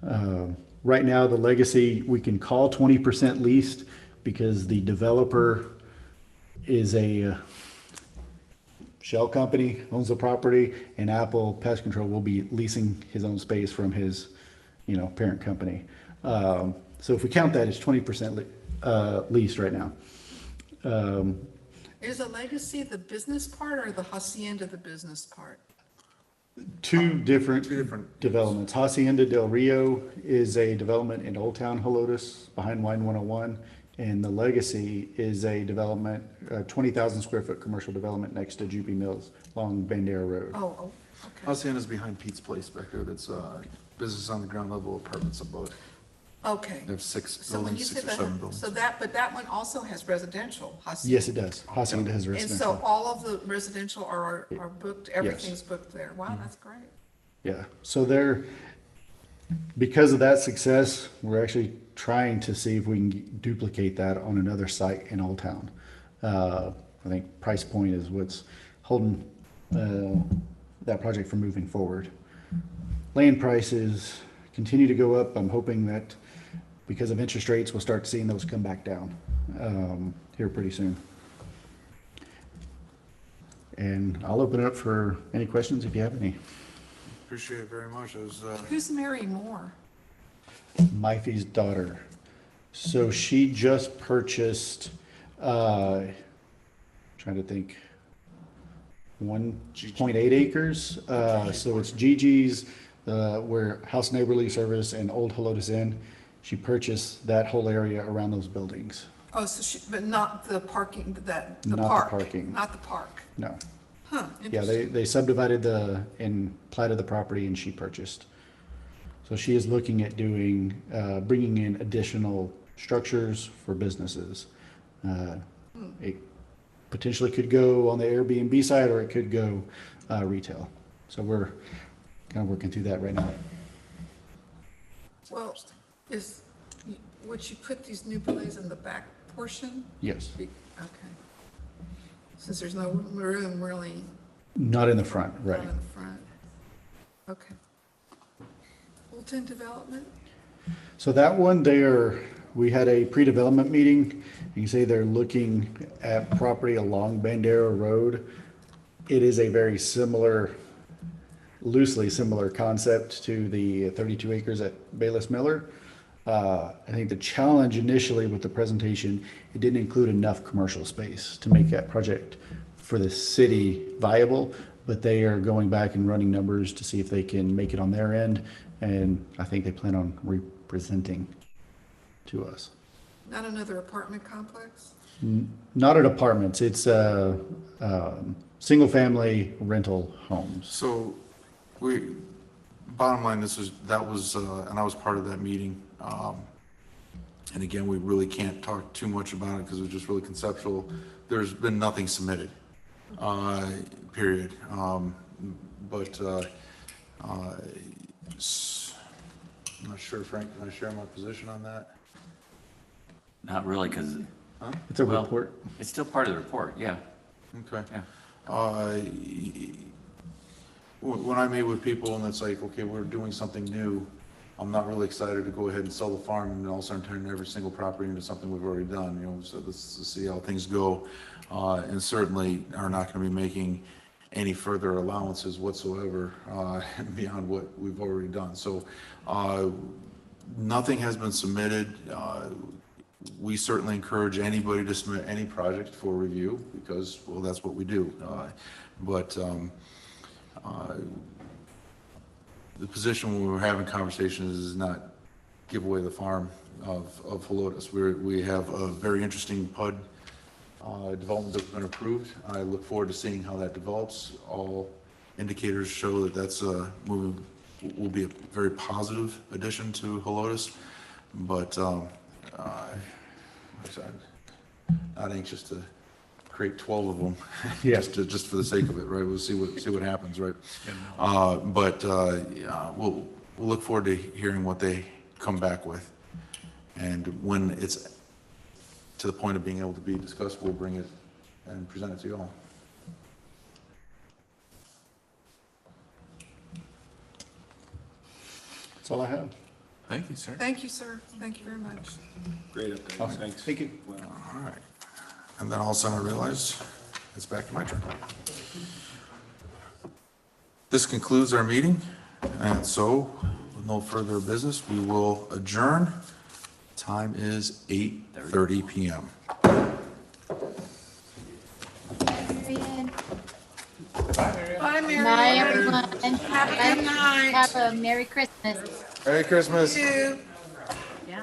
Right now, the legacy we can call 20% leased because the developer is a shell company, owns the property, and Apple Pest Control will be leasing his own space from his, parent company. So if we count that, it's 20% leased right now. Is the legacy the business part or the hacienda the business part? Two different developments. Hacienda del Rio is a development in Old Town Helotes behind Wine 101. And the Legacy is a development, 20,000 square foot commercial development next to Juby Mills along Bandera Road. Oh, okay. Hacienda's behind Pete's Place back there. That's business on the ground level, apartments above. Okay. They have 6 So when you buildings, say 6 or 7 buildings. but that one also has residential, hacienda. Yes, it does. Hacienda has And so residential. all of the residential are booked, everything's booked there. Wow, that's great. Yeah, so because of that success, we're actually trying to see if we can duplicate that on another site in Old Town. I think price point is what's holding that project from moving forward. Land prices continue to go up. I'm hoping that because of interest rates, we'll start seeing those come back down here pretty soon. And I'll open it up for any questions if you have any. Appreciate it very much. It was, Who's Mary Moore? Mifey's daughter. So she just purchased, trying to think, 1.8 acres. So it's Gigi's, where House Neighborly Service and Old Helotes Inn. She purchased that whole area around those buildings. Oh, but not the parking, the Not the park? parking. Not the park? No. Huh, Yeah, interesting. they subdivided and platted the property and she purchased. So she is looking at doing, bringing in additional structures for businesses. It potentially could go on the Airbnb side or it could go retail. So we're kind of working through that right now. Well, would you put these new buildings in the back portion? Yes, Okay. Since there's no room really not in the front, right. down in the front. Okay. Fulton Development? So that one, we had a pre-development meeting. You can say they're looking at property along Bandera Road. It is a very loosely similar concept to the 32 acres at Bayless Miller. I think the challenge initially with the presentation, it didn't include enough commercial space to make that project for the city viable, but they are going back and running numbers to see if they can make it on their end, and I think they plan on representing to us. Not another apartment complex? Not at apartments, it's single-family rental homes. So bottom line, that was, and I was part of that meeting. And again, we really can't talk too much about it because it was just really conceptual. There's been nothing submitted, period. But I'm not sure, Frank, can I share my position on that? Not really, because It's a Well- report. it's still part of the report, yeah. Okay. Yeah. When I meet with people and it's like, okay, we're doing something new, I'm not really excited to go ahead and sell the farm and all of a sudden turn every single property into something we've already done, so let's see how things go. And certainly are not gonna be making any further allowances whatsoever, beyond what we've already done. So, nothing has been submitted. We certainly encourage anybody to submit any project for review because, well, that's what we do. But the position when we were having conversations is not give away the farm of Helotes. We have a very interesting PUD development that's been approved. I look forward to seeing how that develops. All indicators show that that's will be a very positive addition to Helotes. But I'm not anxious to create 12 of them, Yeah. just for the sake of it, right? We'll see what happens, right? But we'll look forward to hearing what they come back with. And when it's to the point of being able to be discussed, we'll bring it and present it to you all. That's all I have. Thank you, sir. Thank you, sir. Thank you very much. Great update, thanks. Thank you. All right. And then all of a sudden I realize it's back to my turn. This concludes our meeting. And so with no further business, we will adjourn. Time is 8:30 p.m. Bye, Mary. Bye, everyone. Have a good night. Have a Merry Christmas. Merry Christmas. You too.